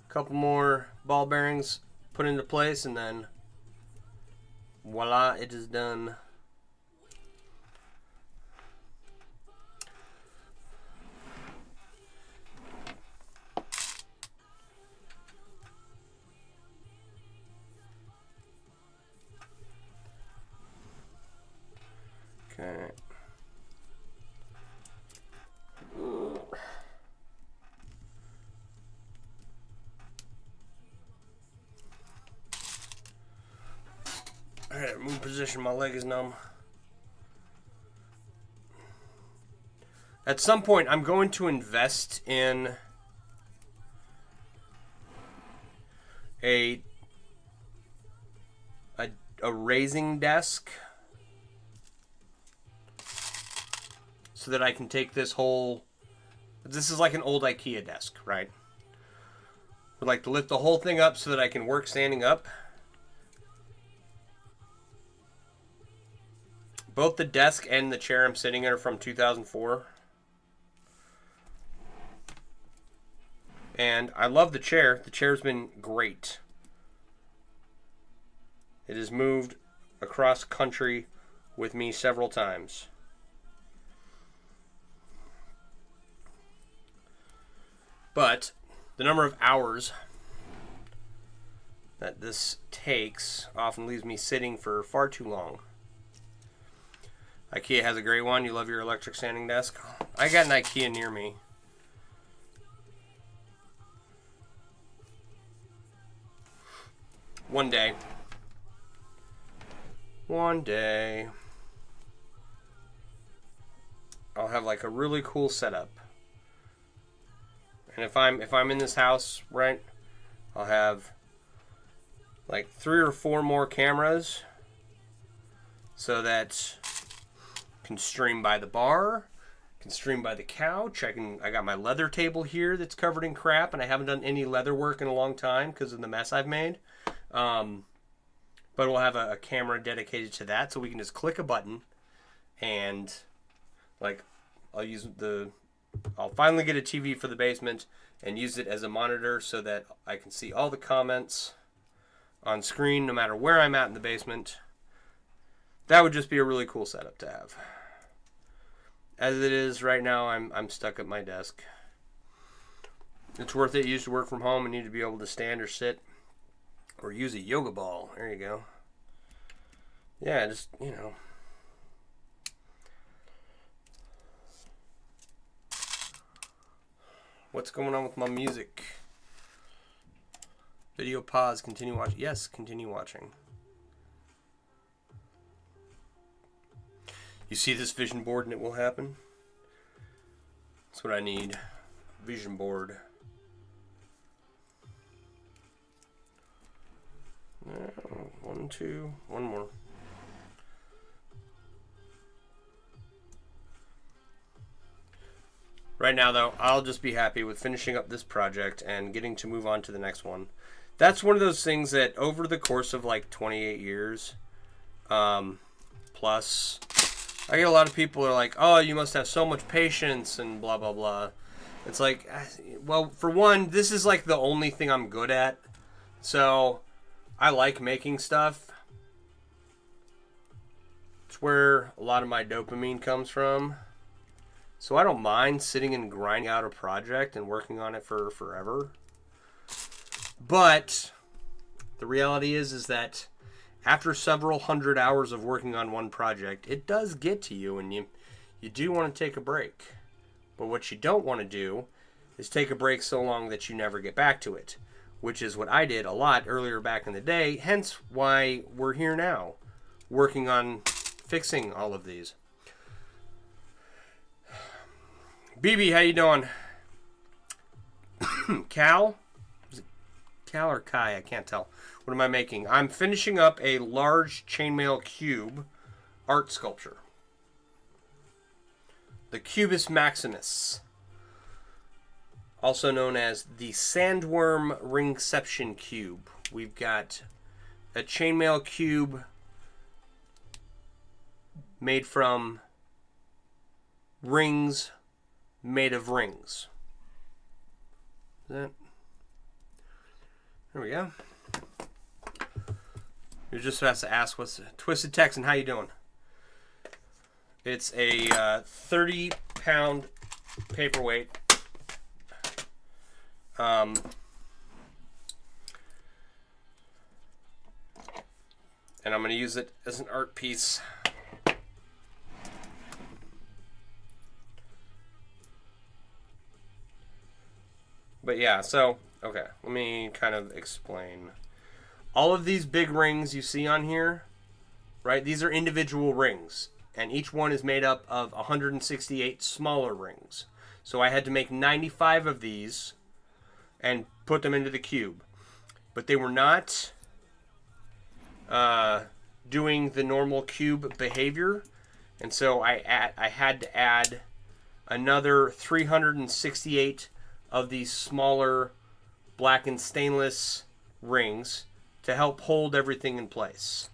A couple more ball bearings put into place, and then voila, it is done. Okay. Alright, move position. My leg is numb. At some point, I'm going to invest in a raising desk so that I can take this whole... This is like an old IKEA desk, right? I'd like to lift the whole thing up so that I can work standing up. Both the desk and the chair I'm sitting in are from 2004. And I love the chair. The chair's been great. It has moved across country with me several times. But the number of hours that this takes often leaves me sitting for far too long. IKEA has a great one. You love your electric standing desk? I got an IKEA near me. One day. One day. I'll have like a really cool setup. And if I'm in this house, right, I'll have like 3 or 4 more cameras so that I can stream by the bar, can stream by the couch. I got my leather table here that's covered in crap, and I haven't done any leather work in a long time because of the mess I've made. But we'll have a camera dedicated to that, so we can just click a button and like I'll finally get a TV for the basement and use it as a monitor so that I can see all the comments on screen no matter where I'm at in the basement. That would just be a really cool setup to have. As it is right now, I'm stuck at my desk. It's worth it. You used to work from home and need to be able to stand or sit or use a yoga ball. There you go. Yeah, just, you know. What's going on with my music? Video pause, continue watching. Yes, continue watching. You see this vision board and it will happen? That's what I need. Vision board. One, two, one more. Right now, though, I'll just be happy with finishing up this project and getting to move on to the next one. That's one of those things that over the course of like 28 years, plus, I get a lot of people are like, oh, you must have so much patience and blah, blah, blah. It's like, well, for one, this is like the only thing I'm good at. So I like making stuff. It's where a lot of my dopamine comes from. So I don't mind sitting and grinding out a project and working on it for forever. But the reality is that after several hundred hours of working on one project, it does get to you, and you do want to take a break. But what you don't want to do is take a break so long that you never get back to it, which is what I did a lot earlier back in the day, hence why we're here now, working on fixing all of these. BB, how you doing? Cal? Is it Cal or Kai? I can't tell. What am I making? I'm finishing up a large chainmail cube art sculpture. The Cubus Maximus. Also known as the Sandworm Ringception Cube. We've got a chainmail cube made from rings made of rings. There we go. You're just about to ask what's Twisted Texan, how you doing? It's a 30-pound paperweight. And I'm going to use it as an art piece. But yeah, so, okay, let me kind of explain. All of these big rings you see on here, right, these are individual rings. And each one is made up of 168 smaller rings. So I had to make 95 of these and put them into the cube. But they were not doing the normal cube behavior. And so I had to add another 368 of these smaller blackened stainless rings to help hold everything in place.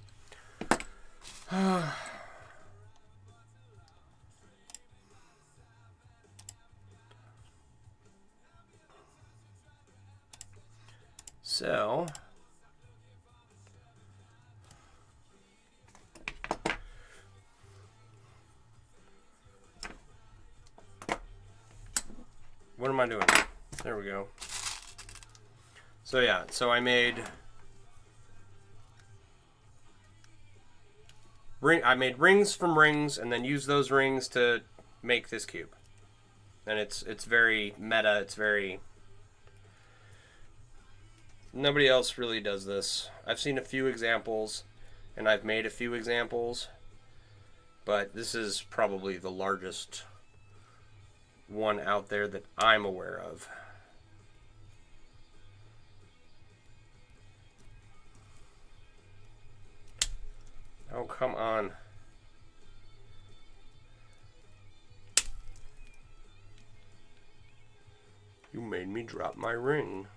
So, what am I doing? There we go. So yeah, so I made rings from rings and then used those rings to make this cube. And it's very meta, it's very... Nobody else really does this. I've seen a few examples, and I've made a few examples, but this is probably the largest one out there that I'm aware of. Oh, come on. You made me drop my ring.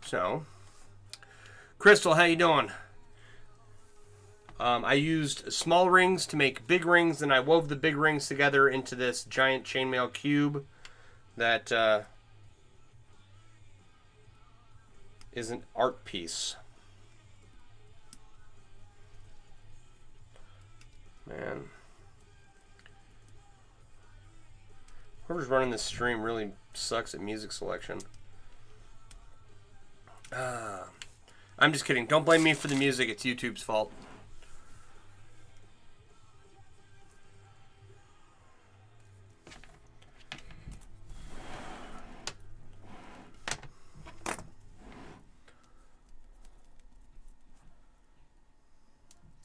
So, Crystal, how you doing? I used small rings to make big rings, and I wove the big rings together into this giant chainmail cube that is an art piece. Man. Whoever's running this stream really sucks at music selection. I'm just kidding. Don't blame me for the music. It's YouTube's fault.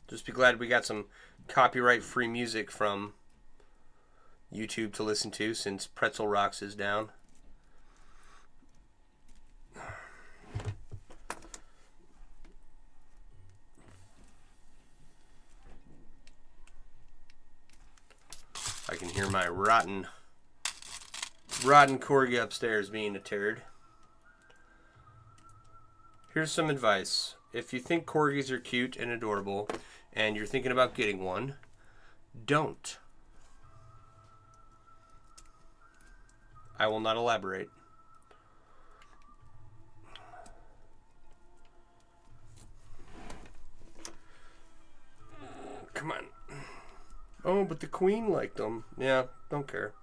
Just be glad we got some copyright-free music from YouTube to listen to since Pretzel Rocks is down. I can hear my rotten corgi upstairs being a turd. Here's some advice. If you think corgis are cute and adorable and you're thinking about getting one, don't. I will not elaborate. Come on. Oh, but the queen liked them. Yeah, don't care.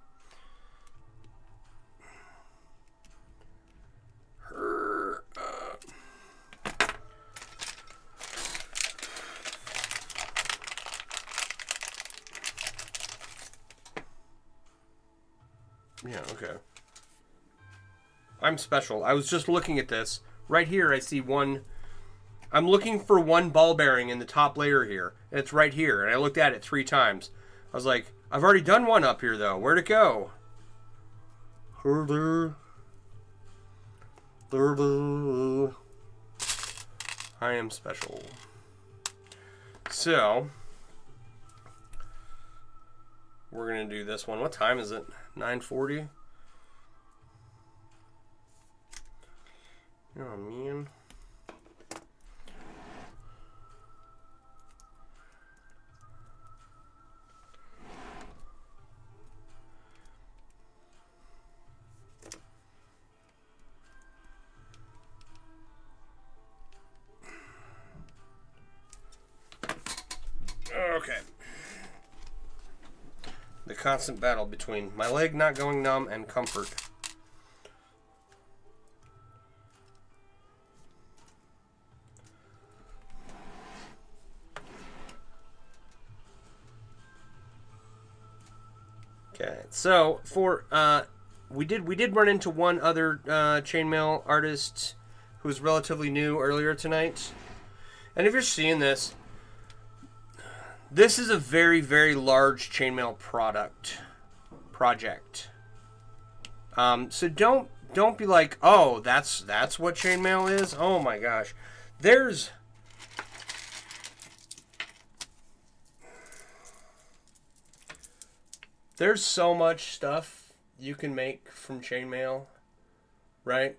Yeah, okay. I'm special. I was just looking at this. Right here, I see one. I'm looking for one ball bearing in the top layer here. And it's right here. And I looked at it 3 times. I was like, I've already done one up here, though. Where'd it go? I am special. So, we're going to do this one. What time is it? 9:40? Oh, man. Okay. The constant battle between my leg not going numb and comfort. Okay, so for we did run into one other chainmail artist who's relatively new earlier tonight, and if you're seeing this, this is a very, very large chainmail project. So don't be like, oh, that's what chainmail is. Oh my gosh, there's so much stuff you can make from chainmail, right?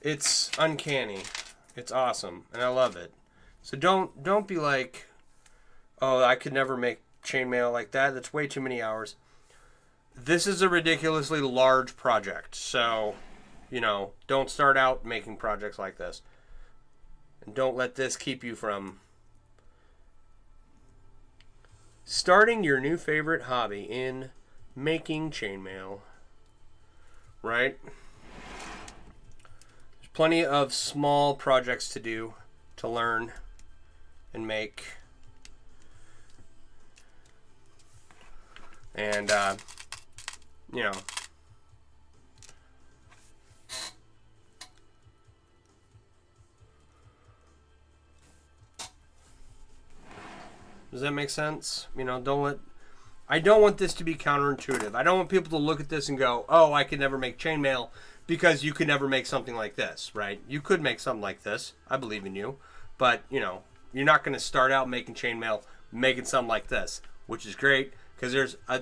It's uncanny. It's awesome, and I love it. So don't be like, oh, I could never make chainmail like that. That's way too many hours. This is a ridiculously large project, so, don't start out making projects like this. And don't let this keep you from starting your new favorite hobby in making chainmail. Right? There's plenty of small projects to do, to learn and make. And, Does that make sense? You know, I don't want this to be counterintuitive. I don't want people to look at this and go, oh, I could never make chainmail because you could never make something like this, right? You could make something like this. I believe in you. But, you know, you're not going to start out making chainmail making something like this, which is great because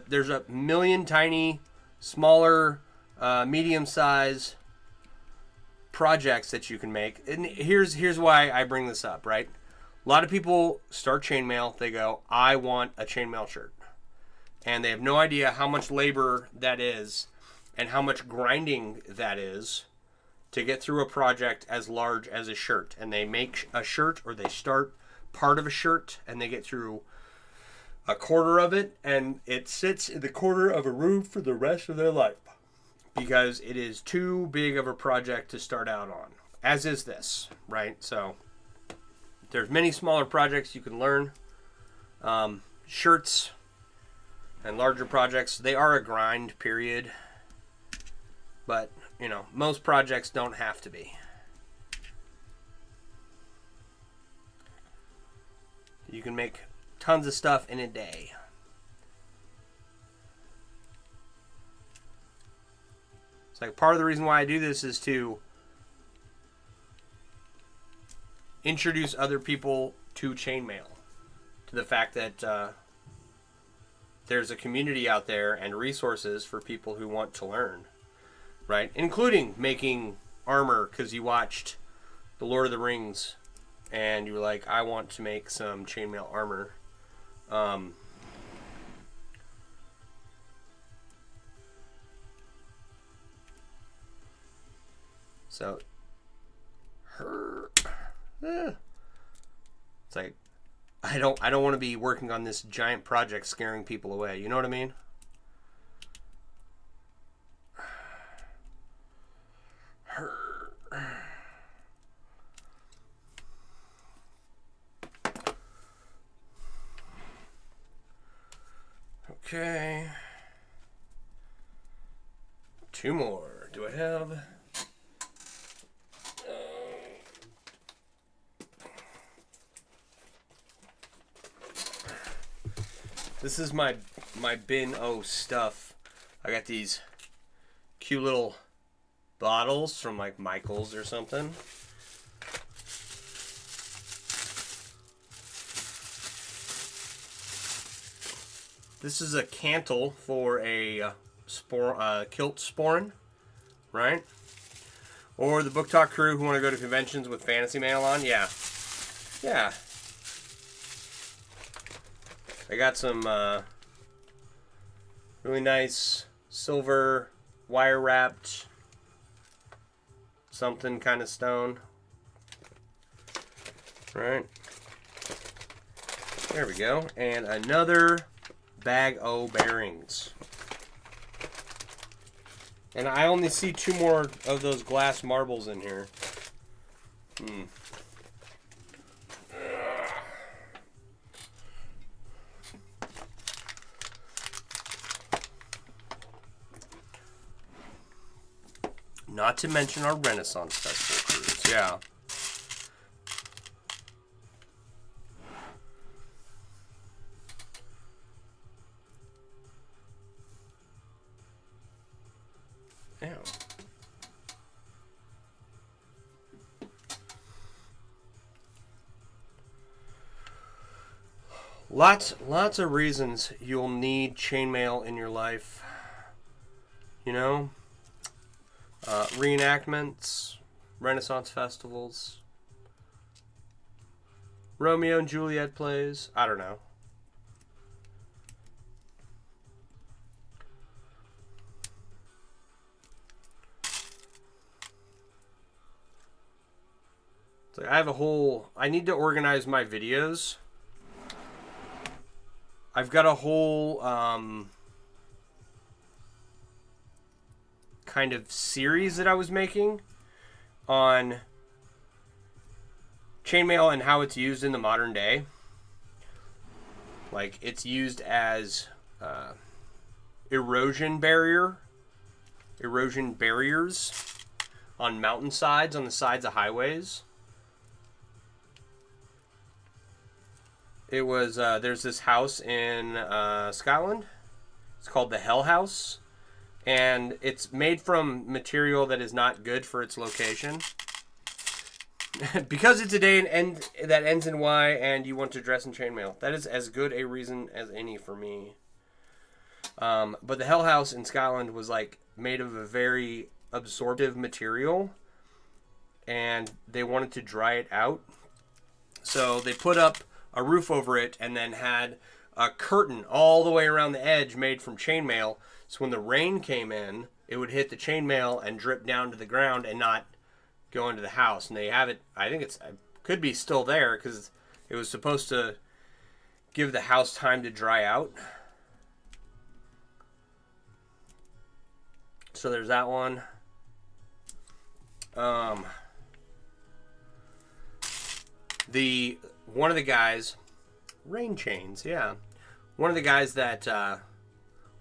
there's a million tiny, smaller, medium-size projects that you can make. And here's why I bring this up, right? A lot of people start chainmail. They go, I want a chainmail shirt. And they have no idea how much labor that is and how much grinding that is to get through a project as large as a shirt. And they make a shirt, or they start part of a shirt and they get through a quarter of it, and it sits in the corner of a room for the rest of their life because it is too big of a project to start out on, as is this, right? So there's many smaller projects you can learn. Shirts and larger projects, they are a grind, period. But, you know, most projects don't have to be. You can make tons of stuff in a day. It's like part of the reason why I do this is to introduce other people to chainmail, to the fact that there's a community out there and resources for people who want to learn, right? Including making armor because you watched The Lord of the Rings and you were like, I want to make some chainmail armor. So, it's like, I don't want to be working on this giant project scaring people away. You know what I mean? Okay. 2 more. Do I have? This is my bin O stuff. I got these cute little bottles from like Michael's or something. This is a cantle for a kilt sporran, right? Or the Book Talk crew who want to go to conventions with fantasy mail on. Yeah. I got some really nice silver wire wrapped something kind of stone. Right. There we go. And another bag O bearings. And I only see 2 more of those glass marbles in here. Not to mention our Renaissance Festival cruise. Yeah. Yeah. Lots of reasons you'll need chainmail in your life. You know? Reenactments, Renaissance festivals, Romeo and Juliet plays. I don't know. It's like I need to organize my videos. I've got a whole kind of series that I was making on chainmail and how it's used in the modern day. Like, it's used as erosion barriers on mountainsides, on the sides of highways. It was there's this house in Scotland. It's called the Hell House, and it's made from material that is not good for its location. Because it's a day that ends in Y, and you want to dress in chainmail. That is as good a reason as any for me. But the Hell House in Scotland was like made of a very absorptive material, and they wanted to dry it out. So they put up a roof over it and then had a curtain all the way around the edge made from chainmail. So when the rain came in, it would hit the chainmail and drip down to the ground and not go into the house. And they have it, I think it could be still there because it was supposed to give the house time to dry out. So there's that one. One of the guys, Rain Chains, yeah. One of the guys that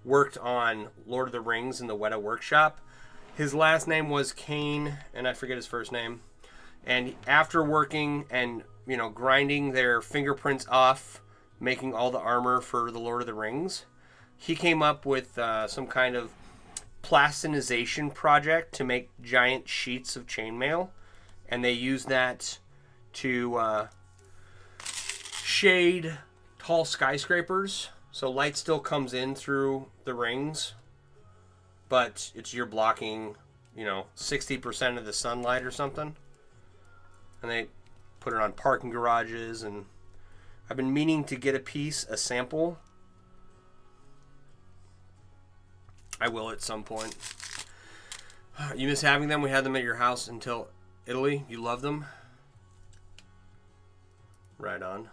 worked on Lord of the Rings in the Weta Workshop, his last name was Kane, and I forget his first name. And after working and, grinding their fingerprints off, making all the armor for the Lord of the Rings, he came up with some kind of plastinization project to make giant sheets of chainmail, and they used that to shade tall skyscrapers, so light still comes in through the rings, but you're blocking 60% of the sunlight or something. And they put it on parking garages, and I've been meaning to get a sample. I will at some point. You miss having them? We had them at your house until Italy. You love them? Right on.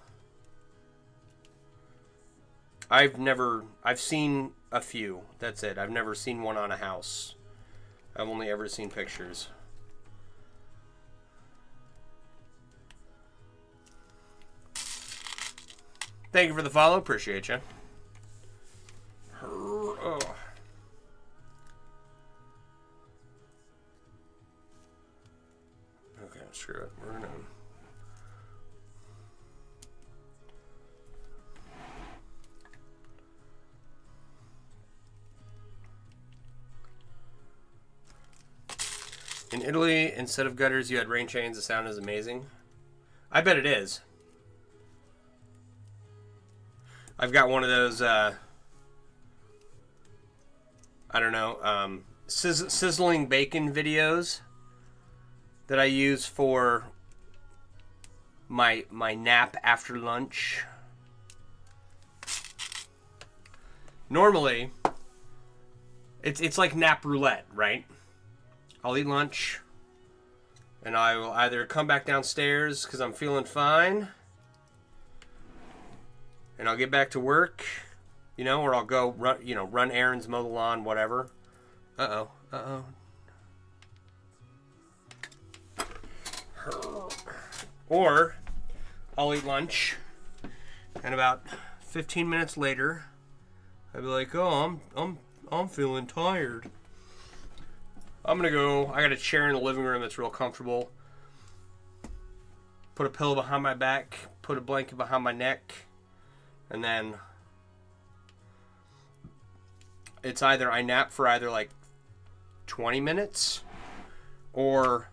I've seen a few. That's it. I've never seen one on a house. I've only ever seen pictures. Thank you for the follow. Appreciate you. Oh. Okay, screw it. We're gonna... In Italy, instead of gutters, you had rain chains. The sound is amazing. I bet it is. I've got one of those, I don't know, sizzling bacon videos that I use for my nap after lunch. Normally, it's like nap roulette, right? I'll eat lunch, and I will either come back downstairs because I'm feeling fine, and I'll get back to work, or I'll go run errands, mow the lawn, whatever. Or I'll eat lunch, and about 15 minutes later, I'll be like, oh, I'm feeling tired. I'm gonna go. I got a chair in the living room that's real comfortable. Put a pillow behind my back, put a blanket behind my neck, and then it's either I nap for either like 20 minutes or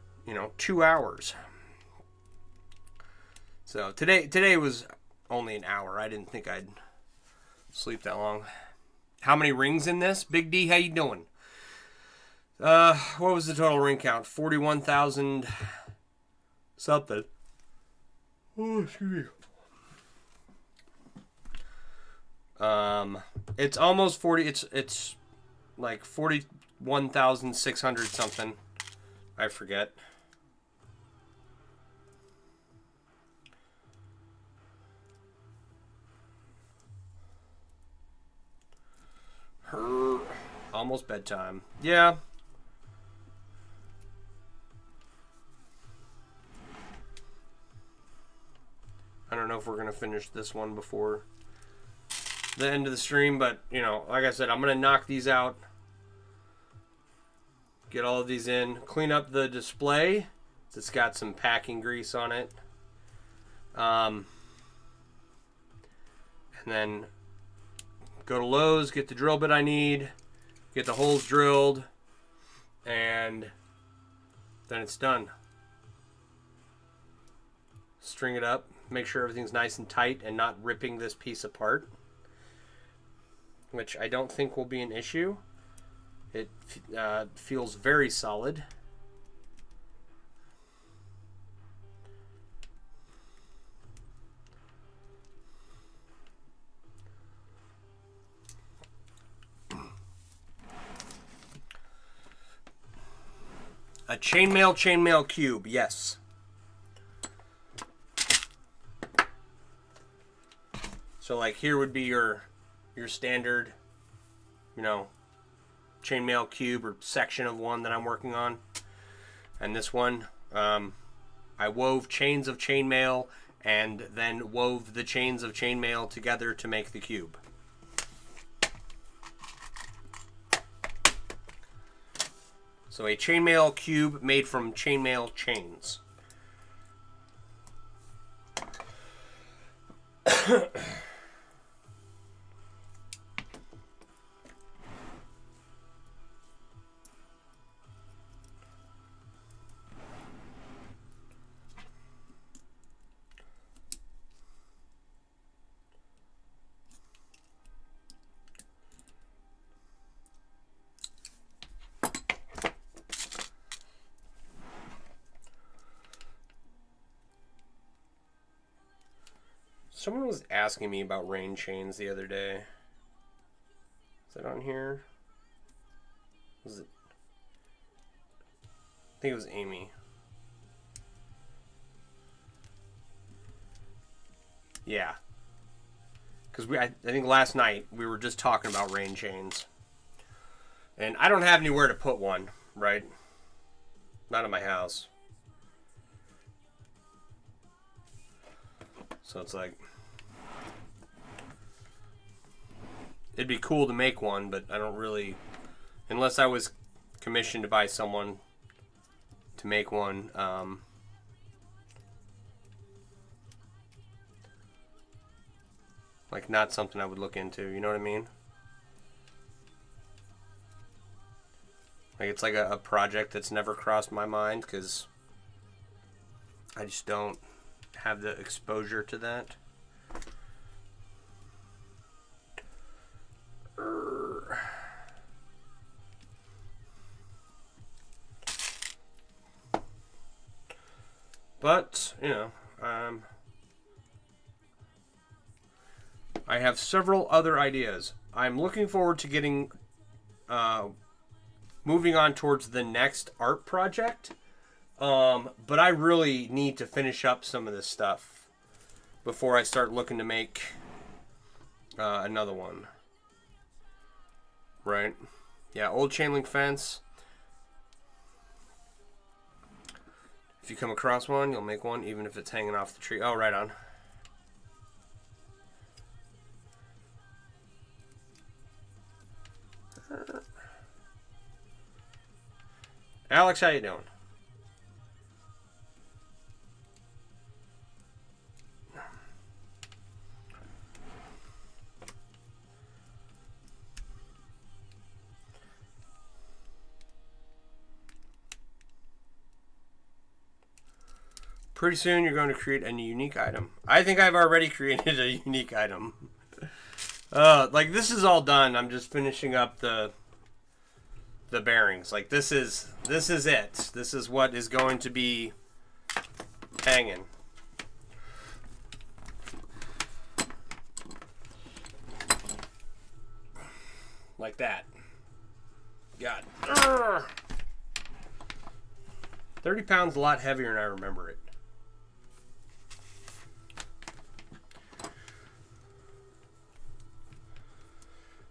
2 hours. So today was only an hour. I didn't think I'd sleep that long. How many rings in this? Big D, how you doing? What was the total ring count? 41,000 something. Oh, excuse me. It's almost 40. It's like 41,600 something. I forget. Almost bedtime. Yeah. I don't know if we're going to finish this one before the end of the stream, but, like I said, I'm going to knock these out. Get all of these in. Clean up the display. It's got some packing grease on it. and then go to Lowe's, get the drill bit I need, get the holes drilled, and then it's done. String it up, make sure everything's nice and tight and not ripping this piece apart, which I don't think will be an issue. It feels very solid. A chainmail cube, yes. So like here would be your standard, you know, chainmail cube or section of one that I'm working on. And this one, I wove chains of chainmail and then wove the chains of chainmail together to make the cube. So a chainmail cube made from chainmail chains. Someone was asking me about rain chains the other day. Is that on here? Was it? I think it was Amy. Yeah. Because I think last night we were just talking about rain chains. And I don't have anywhere to put one, right? Not in my house. So it's like, it'd be cool to make one, but I don't really, unless I was commissioned by someone to make one, like not something I would look into, you know what I mean? Like it's like a project that's never crossed my mind because I just don't have the exposure to that. But, you know, I have several other ideas. I'm looking forward to getting, moving on towards the next art project. But I really need to finish up some of this stuff before I start looking to make another one. Right? Yeah, old chain link fence. If you come across one, you'll make one, even if it's hanging off the tree. Oh, right on. Alex, how you doing? Pretty soon you're going to create a unique item. I think I've already created a unique item. Like this is all done. I'm just finishing up the bearings. Like this is it. This is what is going to be hanging. Like that. God. 30 pounds, a lot heavier than I remember it.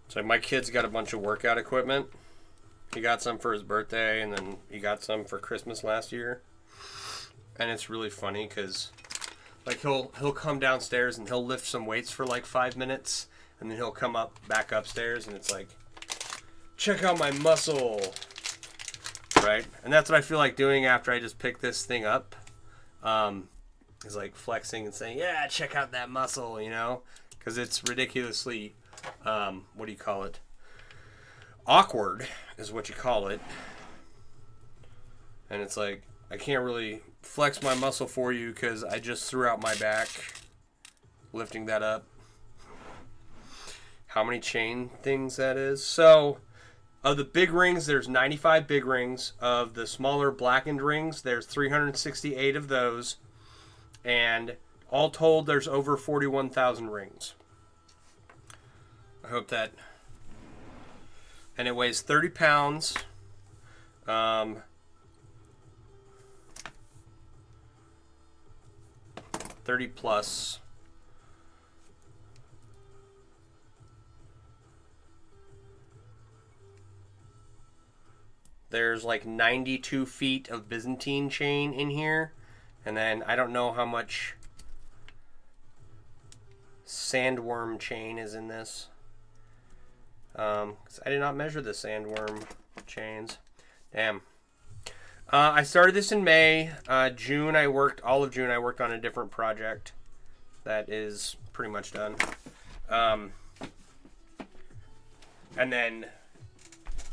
So my kid's got a bunch of workout equipment. He got some for his birthday, and then he got some for Christmas last year. And it's really funny because, like, he'll come downstairs and he'll lift some weights for like 5 minutes, and then he'll come back upstairs, and it's like, check out my muscle, right? And that's what I feel like doing after I just pick this thing up. Is like flexing and saying, yeah, check out that muscle, you know. because it's ridiculously, what do you call it? Awkward is what you call it. And it's like, I can't really flex my muscle for you because I just threw out my back lifting that up. How many chain things that is. So, of the big rings, there's 95 big rings. Of the smaller blackened rings, there's 368 of those. And all told, there's over 41,000 rings. I hope that... And it weighs 30 pounds. 30 plus. There's like 92 feet of Byzantine chain in here. And then I don't know how much sandworm chain is in this. 'Cause I did not measure the sandworm chains. Damn. I started this in May. June, all of June, I worked on a different project that is pretty much done. And then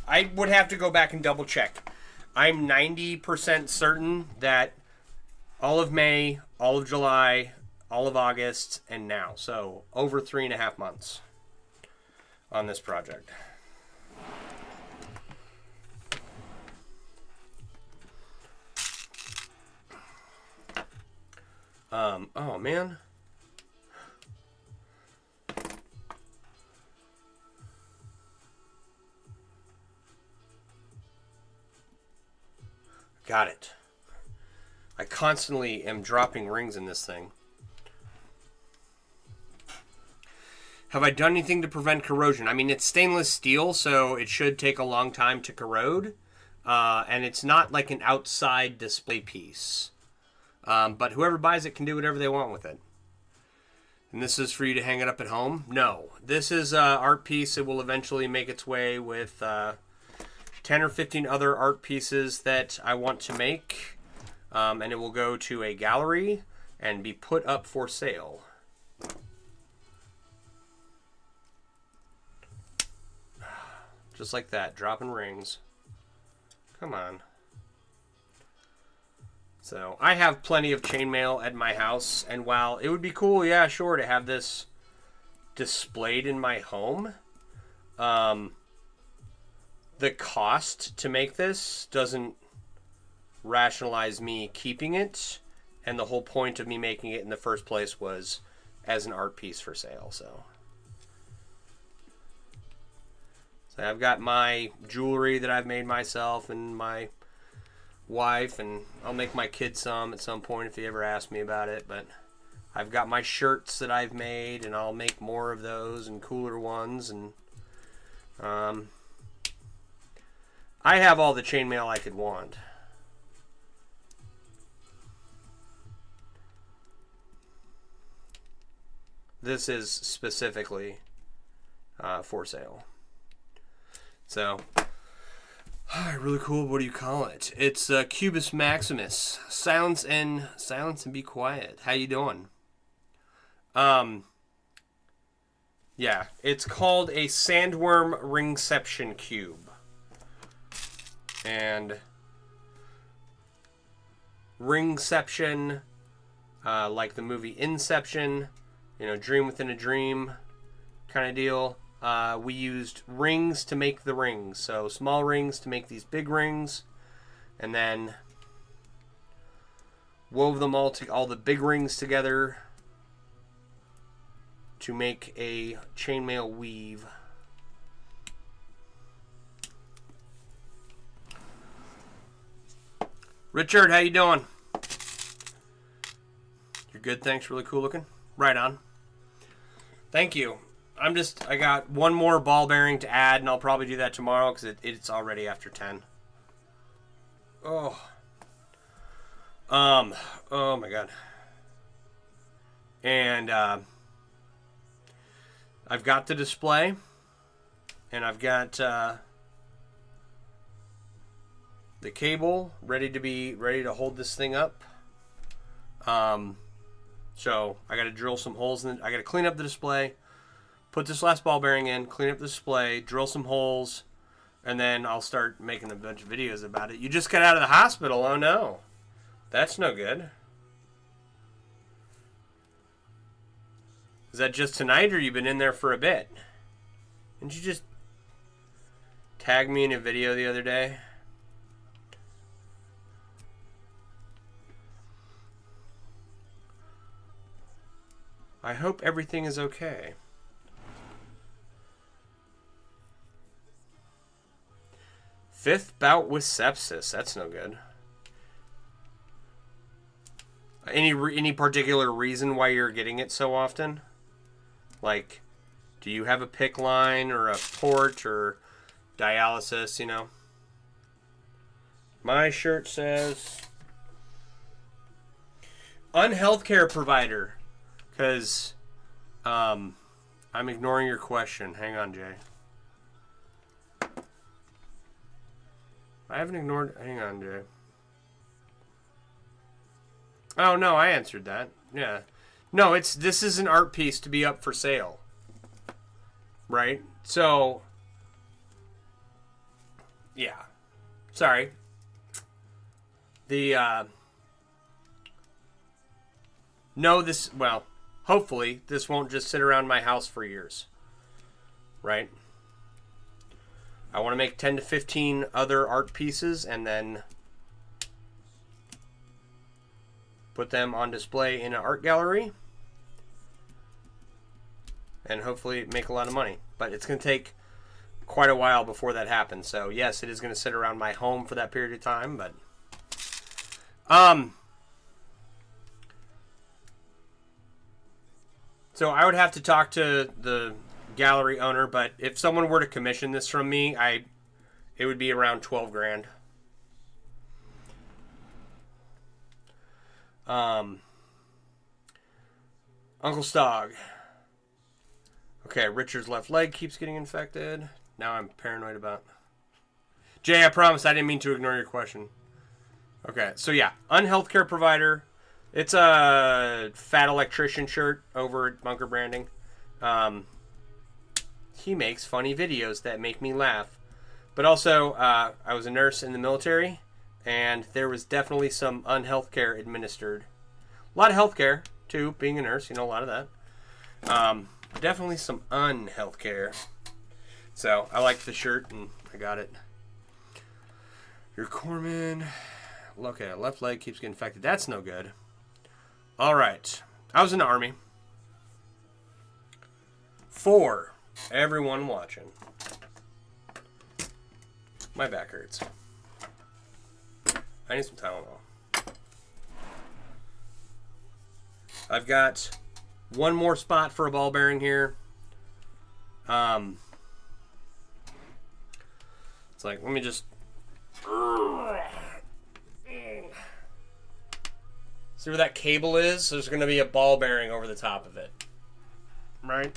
I would have to go back and double check. I'm 90% certain that all of May, all of July, all of August, and now. So over 3.5 months on this project. Oh man. Got it. I constantly am dropping rings in this thing. Have I done anything to prevent corrosion? I mean, it's stainless steel, so it should take a long time to corrode. And it's not like an outside display piece. But whoever buys it can do whatever they want with it. And this is for you to hang it up at home? No. This is an art piece. It will eventually make its way with 10 or 15 other art pieces that I want to make. And it will go to a gallery and be put up for sale. Just like that, dropping rings. Come on. So, I have plenty of chainmail at my house, and while it would be cool, yeah, sure, to have this displayed in my home, the cost to make this doesn't rationalize me keeping it, and the whole point of me making it in the first place was as an art piece for sale, so... I've got my jewelry that I've made myself and my wife, and I'll make my kids some at some point if they ever ask me about it, but I've got my shirts that I've made, and I'll make more of those and cooler ones, and I have all the chainmail I could want. This is specifically for sale. So, really cool. What do you call it? It's Cubus Maximus. Silence and be quiet. How you doing? Yeah, it's called a Sandworm Ringception Cube. And Ringception, like the movie Inception, Dream Within a Dream kind of deal. We used rings to make the rings. So small rings to make these big rings. And then wove them all the big rings together to make a chainmail weave. Richard, how you doing? You're good, thanks. Really cool looking. Right on. Thank you. I got one more ball bearing to add, and I'll probably do that tomorrow because it's already after 10. Oh my God. And I've got the display, and I've got the cable ready to hold this thing up. So I got to drill some holes in it. I got to clean up the display, put this last ball bearing in, clean up the display, drill some holes, and then I'll start making a bunch of videos about it. You just got out of the hospital. Oh no. That's no good. Is that just tonight, or you been in there for a bit? Didn't you just tag me in a video the other day? I hope everything is okay. Fifth bout with sepsis. That's no good. Any particular reason why you're getting it so often? Like, do you have a PICC line or a port or dialysis, you know? My shirt says unhealthcare provider. Because I'm ignoring your question. Hang on, Jay. I haven't ignored... Hang on, Jay. Oh, no, I answered that. Yeah. No, this is an art piece to be up for sale. Right? So... Yeah. Sorry. No, this... Well... Hopefully, this won't just sit around my house for years. Right? I want to make 10 to 15 other art pieces and then put them on display in an art gallery. And hopefully make a lot of money. But it's going to take quite a while before that happens. So, yes, it is going to sit around my home for that period of time. But, so I would have to talk to the gallery owner, but if someone were to commission this from me, it would be around 12 grand. Uncle Stog. Okay, Richard's left leg keeps getting infected. Now I'm paranoid about... Jay, I promise I didn't mean to ignore your question. Okay, so yeah, unhealthcare provider. It's a fat electrician shirt over at Bunker Branding. He makes funny videos that make me laugh. But also, I was a nurse in the military, and there was definitely some unhealthcare administered. A lot of healthcare, too, being a nurse, you know, a lot of that. Definitely some unhealthcare. So, I liked the shirt, and I got it. Your Corman. Okay, left leg keeps getting infected. That's no good. All right. I was in the Army. 4. Everyone watching. My back hurts. I need some Tylenol. I've got one more spot for a ball bearing here. It's like, let me just... See where that cable is? There's going to be a ball bearing over the top of it. Right?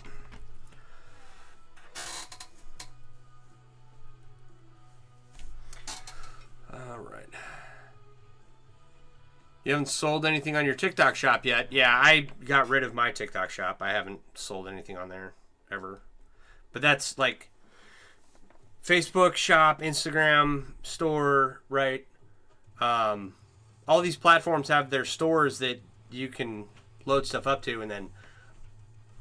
Alright. You haven't sold anything on your TikTok shop yet? Yeah, I got rid of my TikTok shop. I haven't sold anything on there ever. But that's like Facebook shop, Instagram store, right? All these platforms have their stores that you can load stuff up to, and then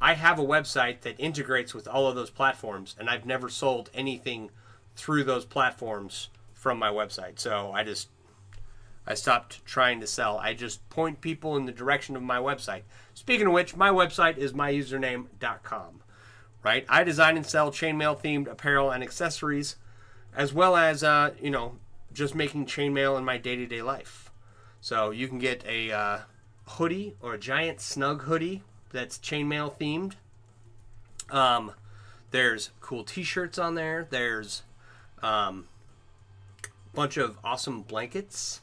I have a website that integrates with all of those platforms, and I've never sold anything through those platforms from my website. So I stopped trying to sell. I just point people in the direction of my website. Speaking of which, my website is myusername.com, right? I design and sell chainmail themed apparel and accessories, as well as, just making chainmail in my day-to-day life. So you can get a hoodie or a giant snug hoodie that's chainmail themed. There's cool t-shirts on there. There's a bunch of awesome blankets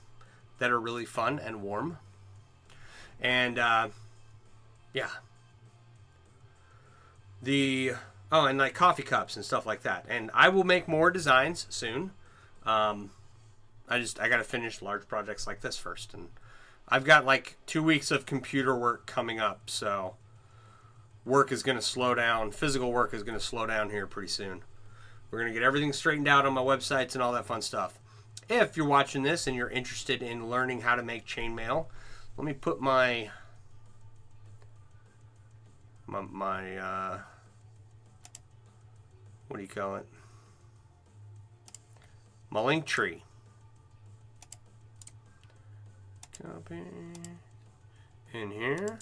that are really fun and warm. And yeah. And like coffee cups and stuff like that. And I will make more designs soon. I got to finish large projects like this first, and I've got like 2 weeks of computer work coming up, so work is going to slow down. Physical work is going to slow down here pretty soon. We're going to get everything straightened out on my websites and all that fun stuff. If you're watching this and you're interested in learning how to make chainmail, let me put my what do you call it? My link tree. Copy in here.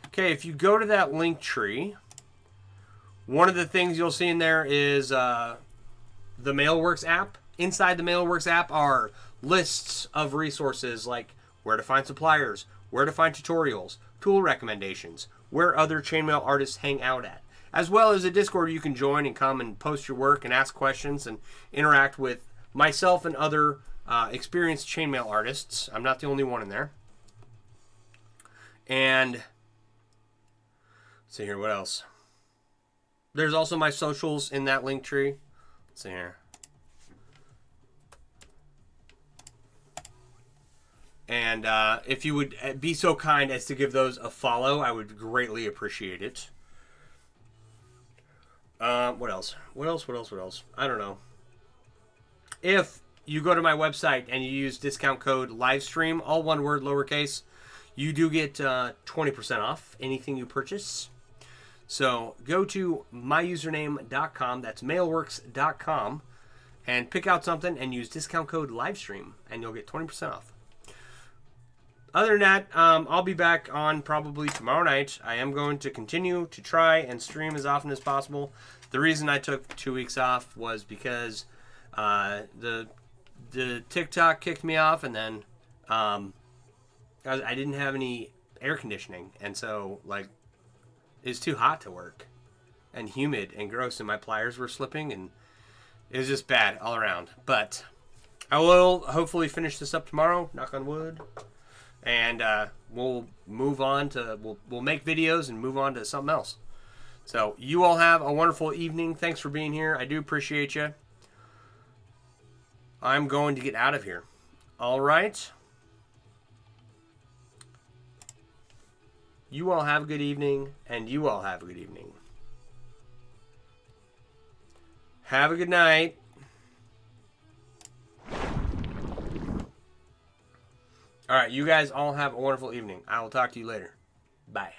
Okay, if you go to that link tree, one of the things you'll see in there is the MailWorks app. Inside the MailWorks app are lists of resources like where to find suppliers, where to find tutorials, tool recommendations, where other chainmail artists hang out at, as well as a Discord you can join and come and post your work and ask questions and interact with myself and other experienced chainmail artists. I'm not the only one in there. And let's see here, what else? There's also my socials in that link tree. Let's see here. And if you would be so kind as to give those a follow, I would greatly appreciate it. What else? What else? I don't know. If you go to my website and you use discount code LIVESTREAM, all one word, lowercase, you do get 20% off anything you purchase. So go to myusername.com, that's mailworks.com, and pick out something and use discount code LIVESTREAM, and you'll get 20% off. Other than that, I'll be back on probably tomorrow night. I am going to continue to try and stream as often as possible. The reason I took 2 weeks off was because the TikTok kicked me off, and then I didn't have any air conditioning, and so like it's too hot to work and humid and gross, and my pliers were slipping, and it was just bad all around. But I will hopefully finish this up tomorrow, knock on wood. And we'll move on to, we'll make videos and move on to something else. So you all have a wonderful evening. Thanks for being here. I do appreciate you. I'm going to get out of here. All right. You all have a good evening, and you all have a good evening. Have a good night. All right, you guys all have a wonderful evening. I will talk to you later. Bye.